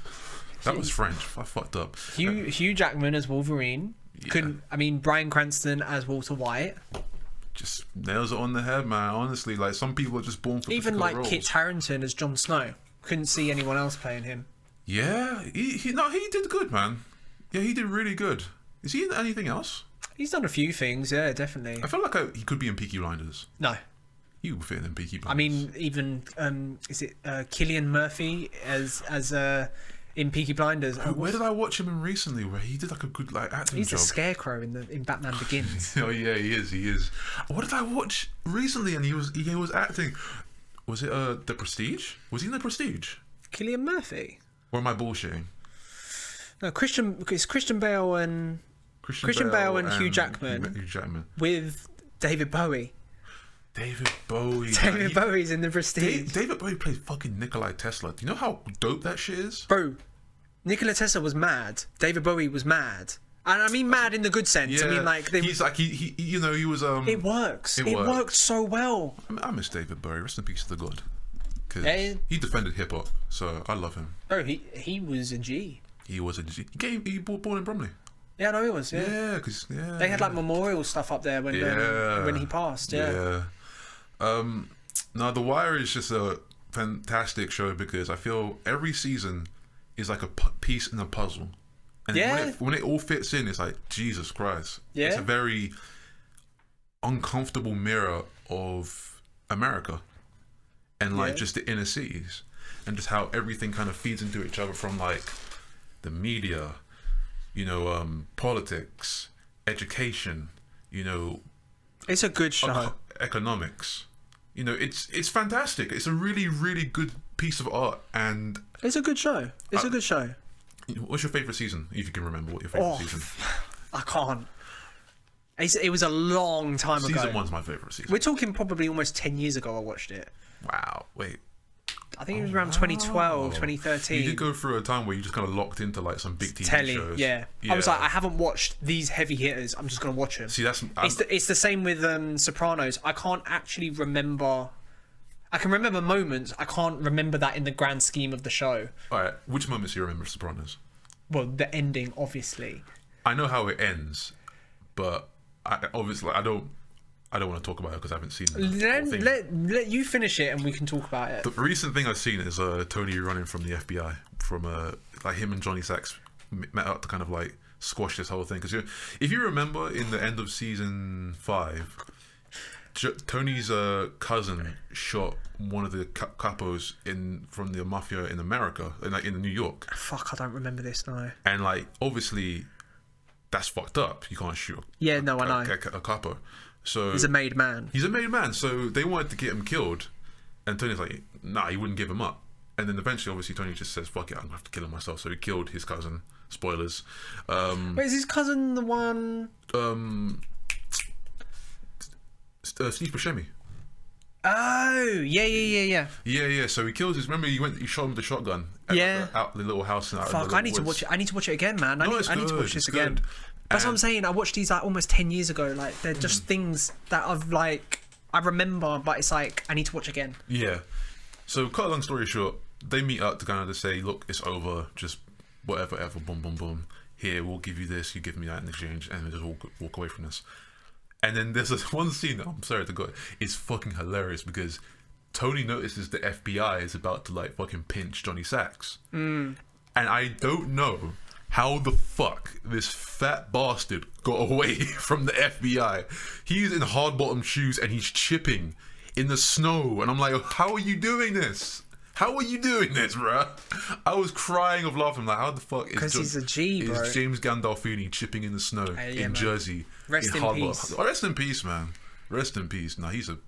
A: That was French. I fucked up.
B: Hugh Jackman as Wolverine.
A: Yeah.
B: Bryan Cranston as Walter White.
A: Just nails it on the head, man. Honestly, like some people are just born for
B: even like
A: roles.
B: Kit Harington as Jon Snow. Couldn't see anyone else playing him.
A: Yeah, he did good, man. Yeah, he did really good. Is he in anything else?
B: He's done a few things, yeah, definitely.
A: I feel like he could be in Peaky Blinders.
B: No.
A: He would fit in Peaky Blinders.
B: I mean, even is it Cillian Murphy as in Peaky Blinders?
A: Where did I watch him in recently? Where he did like a good acting
B: He's
A: job.
B: the Scarecrow in Batman Begins.
A: Oh yeah, he is. What did I watch recently? And he was acting. Was it The Prestige? Was he in The Prestige?
B: Cillian Murphy.
A: Or am I bullshitting?
B: No, it's Christian Bale and Hugh Jackman.
A: Hugh Jackman
B: with David Bowie.
A: David Bowie.
B: David Bowie's in The Prestige.
A: David Bowie played fucking Nikolai Tesla. Do you know how dope that shit is?
B: Bro, Nikola Tesla was mad. David Bowie was mad. And I mean mad in the good sense.
A: Yeah,
B: I mean like
A: he's like he was
B: It works. It worked so well.
A: I miss David Bowie. Rest in peace to the god. Because
B: Yeah.
A: he defended hip hop, so I love him.
B: Bro, he was a G.
A: He was a G. He born in Bromley.
B: Yeah, I know he was.
A: Yeah, because
B: they had like memorial stuff up there when he passed. Yeah.
A: Now The Wire is just a fantastic show because I feel every season is like a piece in a puzzle, and when it all fits in, it's like Jesus Christ.
B: Yeah.
A: It's a very uncomfortable mirror of America, and like just the inner cities, and just how everything kind of feeds into each other, from like the media, politics, education,
B: It's a good show.
A: Economics. You know, it's fantastic. It's a really, really good piece of art. And
B: it's a good show. It's a good show.
A: What's your favorite season? If you can remember what your favorite season.
B: I can't. It was a long time ago.
A: Season 1's my favorite season.
B: We're talking probably almost 10 years ago I watched it.
A: Wow. Wait.
B: I think it was around 2012, 2013.
A: You did go through a time where you just kind of locked into like some big TV shows.
B: Yeah. I was like, I haven't watched these heavy hitters. I'm just going to watch them.
A: See,
B: it's the same with Sopranos. I can't actually remember. I can remember moments. I can't remember that in the grand scheme of the show.
A: All right. Which moments do you remember Sopranos?
B: Well, the ending, obviously.
A: I know how it ends, but obviously I don't want to talk about it because I haven't seen it.
B: Let you finish it and we can talk about it.
A: The recent thing I've seen is Tony running from the FBI, from like him and Johnny Sacks met up to kind of like squash this whole thing. Because if you remember in the end of season 5, Tony's cousin shot one of the capos from the mafia in America, in New York.
B: Fuck, I don't remember this now.
A: And like obviously, that's fucked up. You can't shoot.
B: I know.
A: A capo. So
B: he's a made man.
A: He's a made man. So they wanted to get him killed, and Tony's like, nah, he wouldn't give him up. And then eventually, obviously, Tony just says, "Fuck it, I'm gonna have to kill him myself." So he killed his cousin. Spoilers.
B: Wait, is his cousin the one?
A: Steve Buscemi.
B: Oh, yeah.
A: Yeah. So he kills his. Remember, he shot him with the shotgun. Out the little house.
B: Fuck, I need to watch it. I need to watch it again, man. I need to watch this again.
A: Good.
B: That's what I'm saying. I watched these like almost 10 years ago. Like they're just things that I've like I remember, but it's like I need to watch again. Yeah.
A: So cut a long story short, they meet up to kind of just say, look, it's over. Just whatever, boom, boom, boom. Here, we'll give you this. You give me that in exchange, and we just walk away from this. And then there's this one scene that I'm sorry to go. It's fucking hilarious because Tony notices the FBI is about to like fucking pinch Johnny Sacks, and I don't know how the fuck this fat bastard got away from the FBI. He's in hard bottom shoes and he's chipping in the snow, and I'm like, how are you doing this? How are you doing this, bruh? I was crying of laughing. Like, how the fuck is
B: because he's a G, bro.
A: Is James Gandolfini chipping in the snow in Jersey?
B: Rest in peace.
A: Rest in peace, man. Rest in peace. Nah, he's a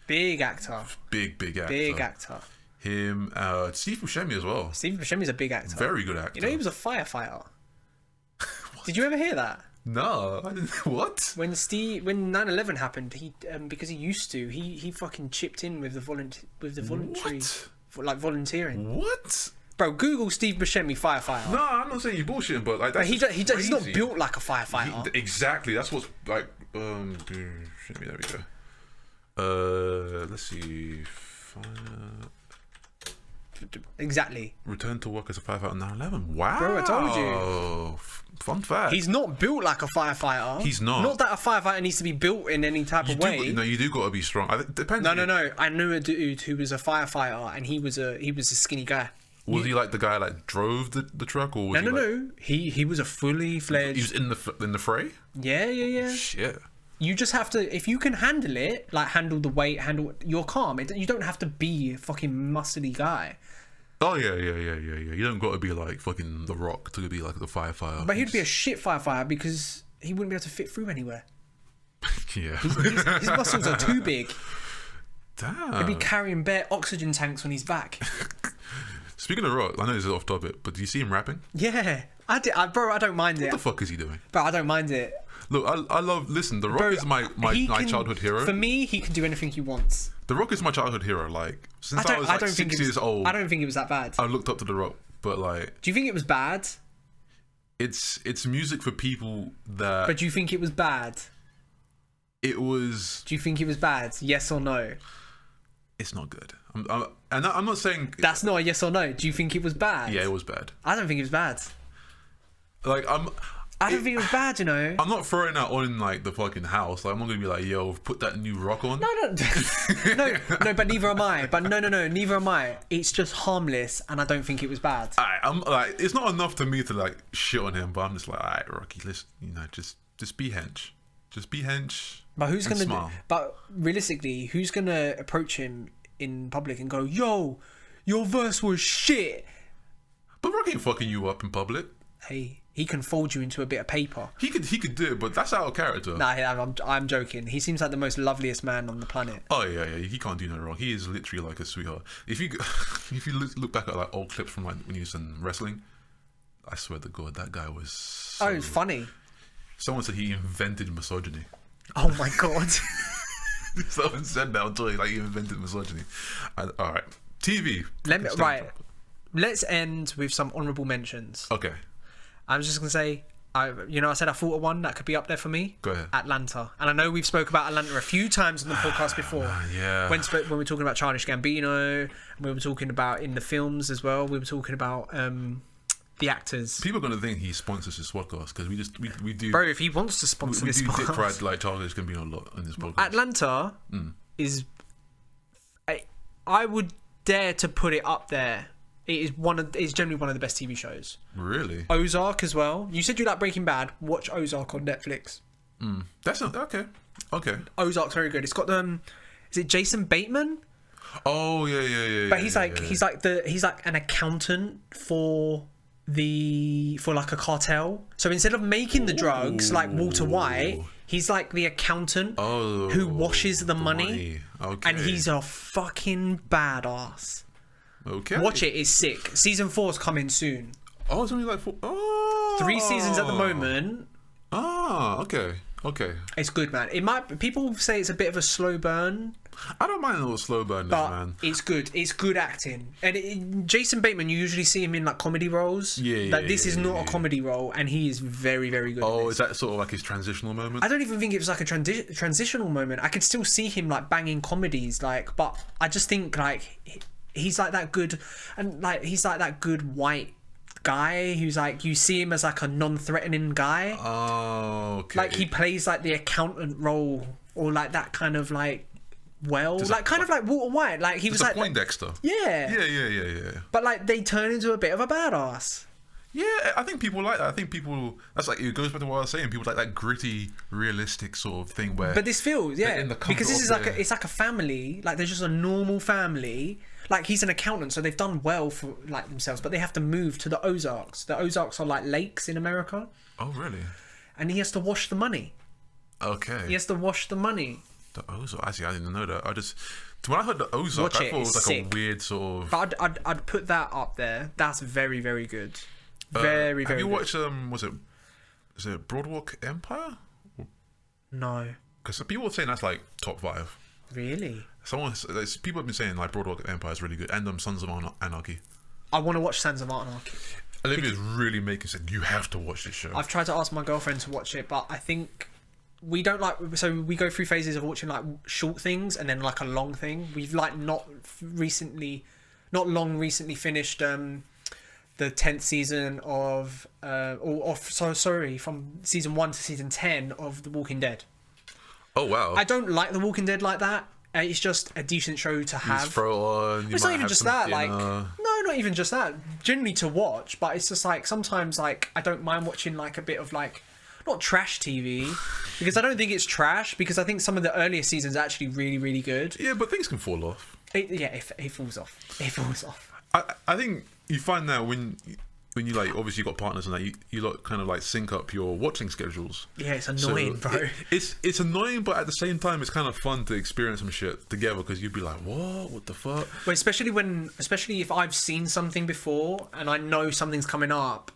B: big actor.
A: Big actor.
B: Big actor.
A: Him, Steve Buscemi as well.
B: Steve Buscemi's a big actor.
A: Very good actor.
B: You know, he was a firefighter. Did you ever hear that?
A: No, I didn't. What?
B: When 9/11 happened, he because he used to, he fucking chipped in with the voluntary.
A: What?
B: Like volunteering.
A: What?
B: Bro, Google Steve Buscemi firefighter.
A: No, I'm not saying you're bullshitting, but like that's
B: he's not built like a firefighter.
A: Exactly. That's what's like. Buscemi, there we go. Let's see.
B: Exactly.
A: Return to work as a firefighter on 9/11. Wow.
B: Bro, I told you.
A: Fun fact.
B: He's not built like a firefighter.
A: He's not.
B: Not that a firefighter needs to be built in any type of way.
A: You do got to be strong. Depends.
B: No. I knew a dude who was a firefighter, and he was a skinny guy.
A: Was he like the guy that drove the truck, or was
B: no? He was a fully fledged.
A: He was in the fray.
B: Yeah.
A: Shit.
B: You just have to, if you can handle it, like handle the weight, you're calm. You don't have to be a fucking muscly guy.
A: Oh yeah. You don't got to be like fucking The Rock to be like the firefighter.
B: But he'd be a shit firefighter because he wouldn't be able to fit through anywhere.
A: Yeah.
B: His muscles are too big.
A: Damn.
B: He'd be carrying bare oxygen tanks on his back.
A: Speaking of Rock, I know this is off topic, but do you see him rapping?
B: Yeah, bro, I don't mind it.
A: What the fuck is he doing?
B: Bro, I don't mind it.
A: Look, I love. Listen, The Rock is my childhood hero.
B: For me, he can do anything he wants.
A: The Rock is my childhood hero. Like since I was like 6 years old,
B: I don't think it was that bad.
A: I looked up to The Rock, but like,
B: do you think it was bad?
A: It's music for people that.
B: But do you think it was bad?
A: It was.
B: Do you think it was bad? Yes or no?
A: It's not good. I'm not saying
B: that's not a yes or no. Do you think it was bad?
A: Yeah, it was bad.
B: I don't think it was bad.
A: Like
B: I don't think it was bad, you know.
A: I'm not throwing that on like the fucking house. Like I'm not gonna be like, yo, put that new Rock on.
B: No, but neither am I. But no, neither am I. It's just harmless, and I don't think it was bad.
A: I'm like, it's not enough to me to like shit on him, but I'm just like, alright, Rocky, let's just be hench,
B: But who's gonna?
A: Smile.
B: But realistically, who's gonna approach him in public and go, yo, your verse was shit?
A: But Rocky ain't fucking you up in public.
B: Hey, he can fold you into a bit of paper.
A: He could do it, but that's out of character.
B: Nah, I'm joking. He seems like the most loveliest man on the planet.
A: Oh yeah, he can't do no wrong. He is literally like a sweetheart. If you look back at like old clips from like when he was in wrestling, I swear to God, that guy was. So...
B: Oh, funny.
A: Someone said he invented misogyny.
B: Oh my God.
A: Someone said that on Twitter, like he invented misogyny. All right, TV.
B: Let's end with some honourable mentions.
A: Okay.
B: I'm just gonna say, I said I thought of one that could be up there for me.
A: Go ahead.
B: Atlanta, and I know we've spoke about Atlanta a few times on the podcast before.
A: Yeah.
B: When we were talking about Childish Gambino, we were talking about in the films as well. We were talking about the actors.
A: People are gonna think he sponsors his podcast because we do.
B: Bro, if he wants to sponsor this podcast,
A: we do dick ride like Childish Gambino a lot in this podcast.
B: Atlanta is. I would dare to put it up there. It's generally one of the best TV shows.
A: Really?
B: Ozark as well. You said you like Breaking Bad. Watch Ozark on Netflix.
A: That's not okay. Okay.
B: Ozark's very good. It's got is it Jason Bateman?
A: Oh yeah.
B: But he's like an accountant for like a cartel. So instead of making the drugs like Walter White, he's like the accountant who washes the money.
A: Okay.
B: And he's a fucking badass.
A: Okay.
B: Watch it, it's sick. Season 4's coming soon.
A: Oh, it's only like 4.
B: 3 seasons at the moment.
A: Okay.
B: It's good, man. People say it's a bit of a slow burn.
A: I don't mind a little slow burn, man.
B: It's good. It's good acting. And Jason Bateman, you usually see him in like comedy roles. This is not a comedy role, and he is very, very good.
A: Oh, is that sort of like his transitional moment?
B: I don't even think it was like a transitional moment. I could still see him like banging comedies, like, but I just think like he's like that good, and like he's like that good white guy who's like, you see him as like a non-threatening guy.
A: Oh, okay.
B: Like he plays like the accountant role, or like that kind of like, kind of like Walter White. Like he was like
A: Poindexter.
B: Yeah. But like they turn into a bit of a badass.
A: Yeah, I think people like that. I think people. That's like, it goes back to what I was saying. People like that gritty, realistic sort of thing where.
B: But this feels because this is like it's like a family. Like they're just a normal family. Like he's an accountant, so they've done well for like themselves, but they have to move to the Ozarks. The Ozarks are like lakes in America.
A: Oh really?
B: And he has to wash the money.
A: Okay.
B: He has to wash the money.
A: The Ozark. Actually, I didn't know that. When I heard the Ozark, I thought it was like sick. A weird sort of.
B: But I'd put that up there. That's very, very good. Very, very.
A: Have you
B: good.
A: watched? Is it Broadwalk Empire?
B: No.
A: Because people were saying that's like top 5.
B: Really?
A: People have been saying like Broadwalk Empire is really good, and Sons of Anarchy.
B: I want to watch Sons of Anarchy.
A: Olivia's really making sense. You have to watch this show.
B: I've tried to ask my girlfriend to watch it, but I think we don't like. So we go through phases of watching like short things and then like a long thing. We've like not long recently finished the 10th season of from season 1 to season 10 of The Walking Dead.
A: Oh wow!
B: I don't like The Walking Dead like that. It's just a decent show to have.
A: Just throw on.
B: It's not even just that. Dinner. Like, no, not even just that. Generally to watch, but it's just like sometimes like I don't mind watching like a bit of like not trash TV because I don't think it's trash because I think some of the earlier seasons are actually really, really good.
A: Yeah, but things can fall off.
B: It falls off. It falls off.
A: I think you find that when you like obviously you got partners and that you like kind of like sync up your watching schedules.
B: Yeah, it's annoying, bro.
A: It's annoying, but at the same time it's kind of fun to experience some shit together because you'd be like, what the fuck?
B: Well, especially if I've seen something before and I know something's coming up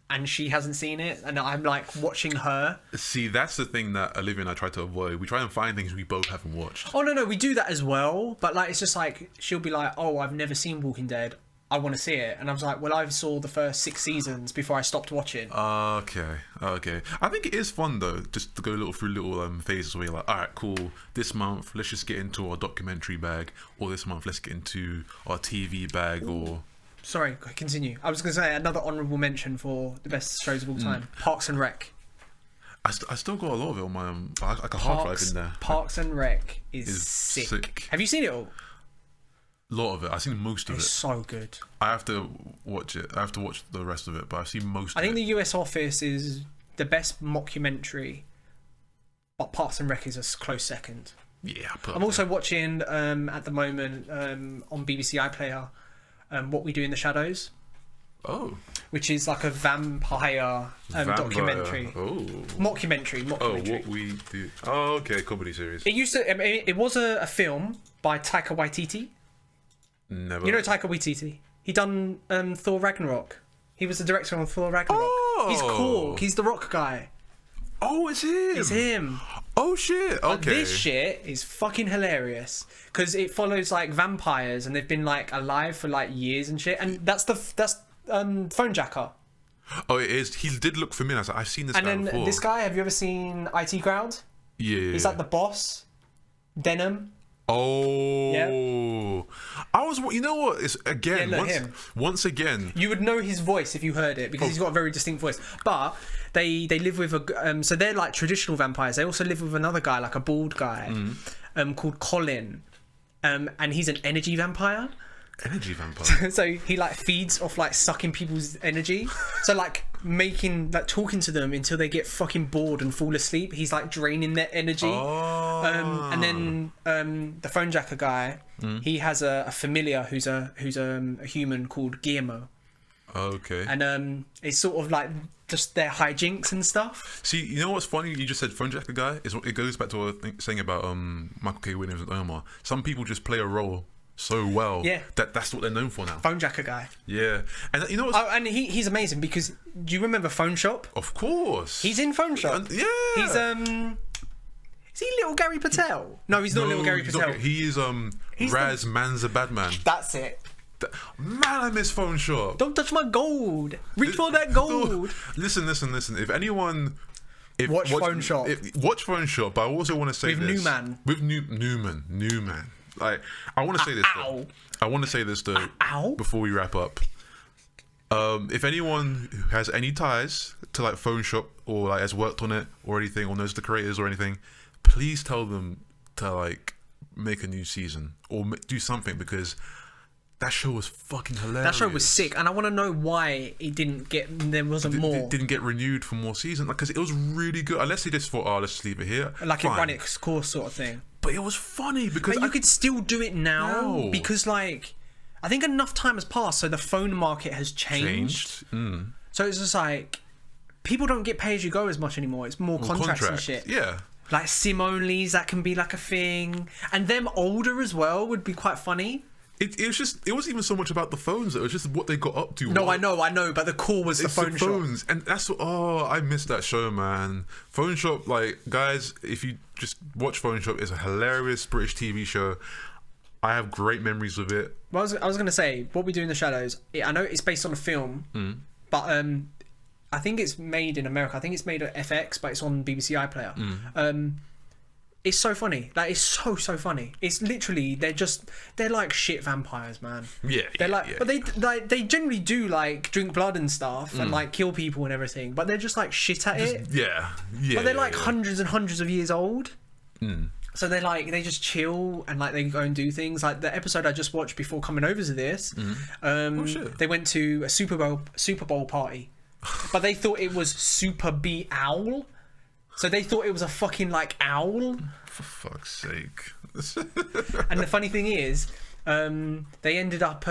B: and she hasn't seen it and I'm like watching her.
A: See, that's the thing that Olivia and I try to avoid. We try and find things we both haven't watched.
B: Oh no, we do that as well, but like it's just like she'll be like, oh, I've never seen Walking Dead, I want to see it, and I was like, well, I saw the first 6 seasons before I stopped watching.
A: Okay. I think it is fun though, just to go through little phases where you're like, all right, cool. This month, let's just get into our documentary bag, or this month, let's get into our TV bag, or.
B: Sorry, continue. I was going to say another honourable mention for the best shows of all time: Parks and Rec.
A: I still got a lot of it on my like a hard drive in there.
B: Parks and Rec is sick. Have you seen it all?
A: A lot of it. I've seen most of it.
B: It's so good.
A: I have to watch it. I have to watch the rest of it, but I've seen most of it.
B: I think The US Office is the best mockumentary, but Parks and Rec is a close second.
A: Yeah.
B: I'm also watching at the moment on BBC iPlayer What We Do in the Shadows.
A: Oh.
B: which is like a vampire documentary.
A: Oh.
B: Mockumentary.
A: Oh, What We Do. Oh, okay, comedy series.
B: It used to. I mean, it was a film by Taika Waititi.
A: Never.
B: You know Taika Waititi? He done Thor Ragnarok. He was the director on Thor Ragnarok.
A: Oh.
B: He's Korg. He's the rock guy.
A: Oh, it's him.
B: It's him.
A: Oh shit. Okay.
B: But this shit is fucking hilarious because it follows like vampires and they've been like alive for like years and shit. And that's Phone Jacker.
A: Oh, it is. He did look familiar. I was like, I've seen this guy before.
B: And then this guy, have you ever seen IT Crowd?
A: Yeah.
B: He's like the boss. Denim.
A: Oh.
B: Yeah.
A: I was. You know what? It's again.
B: Yeah, look, him.
A: Once again.
B: You would know his voice if you heard it because he's got a very distinct voice. But they live with a so they're like traditional vampires. They also live with another guy, like a bald guy, called Colin, and he's an energy vampire.
A: Energy vampire.
B: So he like feeds off like sucking people's energy. So like talking to them until they get fucking bored and fall asleep. He's like draining their energy.
A: Oh.
B: And then the phone jacker guy, he has a familiar who's a human called Guillermo.
A: Okay.
B: And it's sort of like just their hijinks and stuff.
A: See, you know what's funny? You just said phone jacker guy. It goes back to what I was saying about Michael K. Williams and Omar. Some people just play a role so well.
B: Yeah.
A: That's what they're known for now.
B: Phone jacker guy.
A: Yeah. And you know what's...
B: and he's amazing because do you remember Phone Shop?
A: Of course.
B: He's in Phone Shop.
A: Yeah.
B: He's is he little Gary Patel? No, he's not little Gary Patel.
A: He is Raz Man's a bad man.
B: That's it.
A: Man, I miss Phone Shop.
B: Don't touch my gold. Reach for that gold.
A: Listen. If anyone...
B: Watch Phone Shop.
A: Watch Phone Shop, but I also want to say
B: with
A: this.
B: With
A: Newman. Like, I want to say this though. I want to say this though before we wrap up. If anyone who has any ties to like Phone Shop or like has worked on it or anything or knows the creators or anything, please tell them to like make a new season or do something because that show was fucking hilarious.
B: That show was sick, and I want to know why it didn't get. There wasn't more.
A: It didn't get renewed for more seasons, like because it was really good. Unless they just thought, let's leave it here,
B: like it run its course sort of thing.
A: But it was funny because
B: you could still do it now because like I think enough time has passed, so the phone market has changed. So it's just like people don't get pay as you go as much anymore. It's more contracts and shit.
A: Yeah.
B: Like SIM onlys, that can be like a thing, and them older as well would be quite funny.
A: It wasn't even so much about the phones. It was just what they got up to.
B: No, I know, but the core was the phone
A: phones,
B: shop.
A: and that's what. Oh, I missed that show, man. Phone Shop, like guys, if you just watch Phone Shop, it's a hilarious British TV show. I have great memories of it.
B: Well, I was gonna say What We Do in the Shadows. I know it's based on a film, but I think it's made in America. I think it's made at FX, but it's on BBC iPlayer. It's so funny. Like it's so funny. It's literally they're like shit vampires, man.
A: Yeah.
B: They're like, but they generally do like drink blood and stuff and like kill people and everything. But they're just like shit at it.
A: Yeah.
B: But they're like hundreds and hundreds of years old. So they're like they just chill and like they go and do things. Like the episode I just watched before coming over to this, they went to a Super Bowl party, but they thought it was Super B Owl. So they thought it was a fucking like owl.
A: For fuck's sake.
B: And the funny thing is, they ended up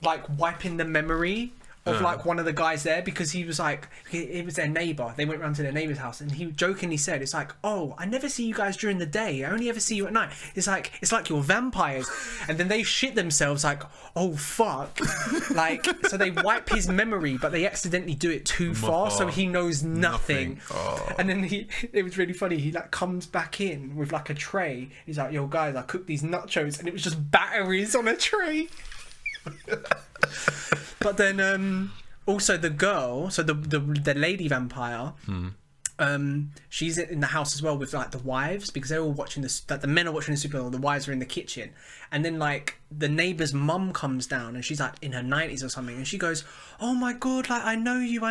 B: like wiping the memory of like one of the guys there because he was like, it was their neighbour. They went round to their neighbour's house and he jokingly said, it's like, oh, I never see you guys during the day. I only ever see you at night. It's like you're vampires. And then they shit themselves like, oh fuck. Like, so they wipe his memory, but they accidentally do it too far. So he knows nothing. And then it was really funny. He like comes back in with like a tray. He's like, yo guys, I cooked these nachos and it was just batteries on a tray. But then also the girl, so the lady vampire, she's in the house as well with like the wives because they're all watching this. Like the men are watching the Super Bowl, the wives are in the kitchen, and then like the neighbor's mum comes down and she's like in her 90s or something, and she goes, "Oh my god, like I know you.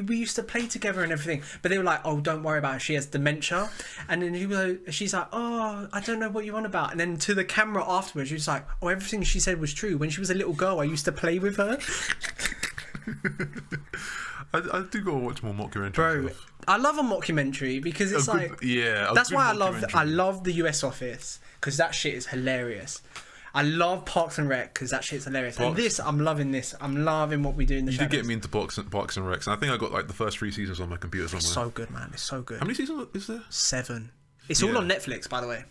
B: We used to play together and everything." But they were like, "Oh, don't worry about it. She has dementia." And then she's like, "Oh, I don't know what you're on about." And then to the camera afterwards, she was like, "Oh, everything she said was true. When she was a little girl, I used to play with her."
A: I do gotta watch more mockumentary
B: Bro,
A: stuff.
B: I love a mockumentary because it's that's why I love the US Office because that shit is hilarious. I love Parks and Rec because that shit's hilarious. And
A: Parks-
B: I'm loving this. I'm loving what we do in the
A: You
B: shadows.
A: did get me into Parks and Recs, and I think I got like the first 3 seasons on my computer somewhere.
B: It's so good, man. It's so good.
A: How many seasons is there?
B: 7. It's all
A: Yeah.
B: on Netflix, by the way.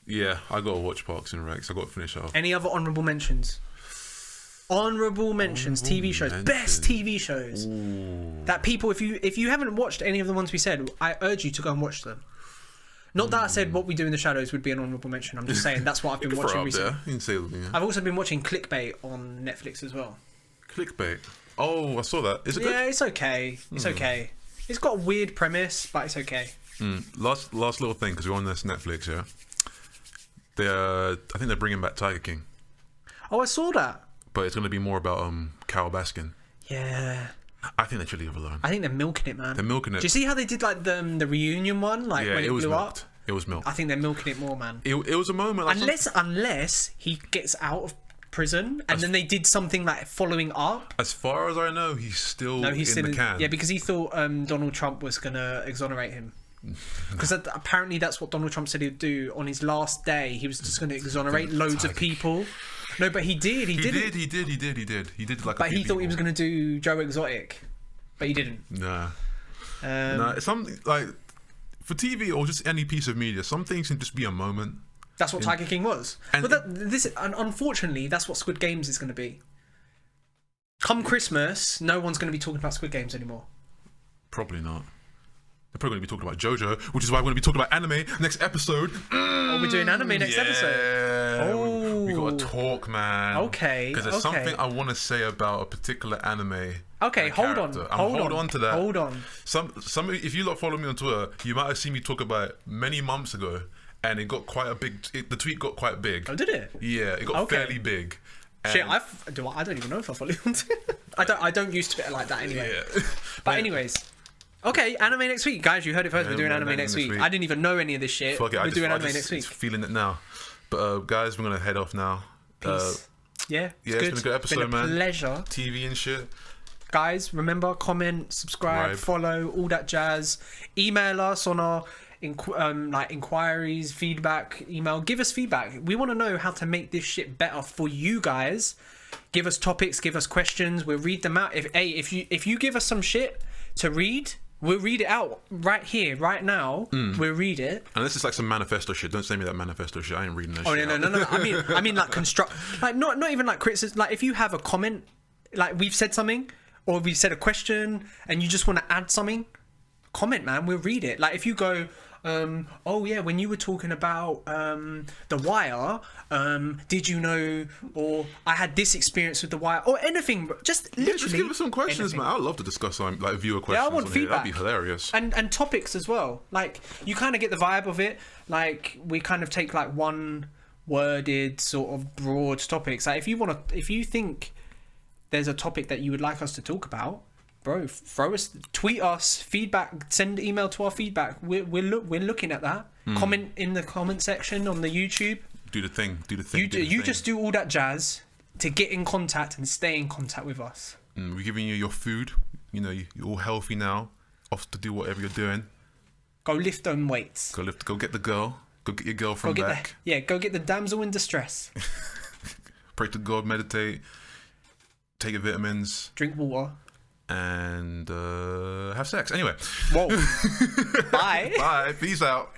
A: Yeah, I gotta watch Parks and Recs. I gotta finish it off.
B: Any other honourable mentions? Honourable mentions, TV shows, best TV shows. That people, if you haven't watched any of the ones we said, I urge you to go and watch them. Not that I said What We Do in the Shadows would be an honourable mention. I'm just saying that's what I've been watching recently.
A: You can say, yeah.
B: I've also been watching Clickbait on Netflix as well.
A: Clickbait. Oh, I saw that. Is it good?
B: Yeah, it's okay. It's okay. It's got a weird premise, but it's okay.
A: Last little thing, because we're on this Netflix, yeah. I think they're bringing back Tiger King,
B: Oh, I saw that.
A: but it's gonna be more about Carol Baskin.
B: Yeah.
A: I think they should leave it alone.
B: I think they're milking it, man.
A: They're milking it.
B: Do you see how they did like the reunion one, like
A: Yeah,
B: when it
A: was
B: blew
A: milked.
B: up?
A: It was milked.
B: I think they're milking it more, man.
A: It was a moment. Like
B: Unless he gets out of prison and then they did something like following up.
A: as far as I know, he's still
B: He's
A: in
B: still
A: the can.
B: Yeah, because he thought Donald Trump was gonna exonerate him. Because apparently that's what Donald Trump said he'd do on his last day. He was just going to exonerate loads of people. No, but he did. He did.
A: He did like.
B: But he thought he was going to do Joe Exotic, but he didn't.
A: Nah. Nah. It's something like for TV or just any piece of media. Some things can just be a moment.
B: That's what Tiger King was.
A: And
B: But unfortunately, that's what Squid Games is going to be. Come Christmas, no one's going to be talking about Squid Games anymore.
A: Probably not. They're probably going to be talking about JoJo, which is why we're going to be talking about anime next episode.
B: Oh, we're doing anime next episode.
A: Oh, we got to talk, man.
B: Okay.
A: Because there's something I want to say about a particular anime.
B: Okay, hold on.
A: Hold on to that.
B: Hold on.
A: Some. If you lot follow me on Twitter, you might have seen me talk about it many months ago, and it got quite a big. The tweet got quite big.
B: Oh, did it?
A: Yeah, it got fairly big.
B: Shit, I don't even know if I follow you on Twitter. I don't use Twitter like that anyway.
A: Yeah.
B: But anyways. Okay, anime next week. Guys, you heard it first. We're doing anime next week. I didn't even know any of this shit.
A: Fuck it,
B: we're doing anime next week.
A: Feeling it now. But guys, we're going to head off now.
B: Peace. Yeah,
A: it's been a good episode, man.
B: Pleasure.
A: TV and shit.
B: Guys, remember, comment, subscribe, follow, all that jazz. Email us on our inquiries, feedback, email. Give us feedback. We want to know how to make this shit better for you guys. Give us topics, give us questions. We'll read them out. If you give us some shit to read, we'll read it out right here, right now. We'll read it.
A: And this is like some manifesto shit. Don't send me that manifesto shit. I ain't reading that shit.
B: No. I mean like construct, like not even like criticism. Like if you have a comment, like we've said something or we've said a question and you just want to add something, comment, man. We'll read it. Like if you go, oh yeah, when you were talking about The Wire, did you know, or I had this experience with The Wire, or anything, just literally
A: just give us some questions,
B: anything.
A: man. I'd love to discuss like viewer questions.
B: Yeah, I want feedback.
A: That'd be hilarious.
B: And topics as well. Like you kind of get the vibe of it. Like we kind of take like one worded sort of broad topics. Like if you think there's a topic that you would like us to talk about, bro, tweet us feedback, send email to our feedback. We're looking at that. Comment in the comment section on the YouTube.
A: Do the thing.
B: You just do all that jazz to get in contact and stay in contact with us.
A: We're giving you your food. You know, you're all healthy now. Off to do whatever you're doing.
B: Go lift them weights.
A: Go get the girl. Go get your girlfriend back.
B: Go get the damsel in distress.
A: Pray to God, meditate, take your vitamins,
B: drink water,
A: and have sex. Anyway.
B: Whoa. Bye.
A: Bye. Peace out.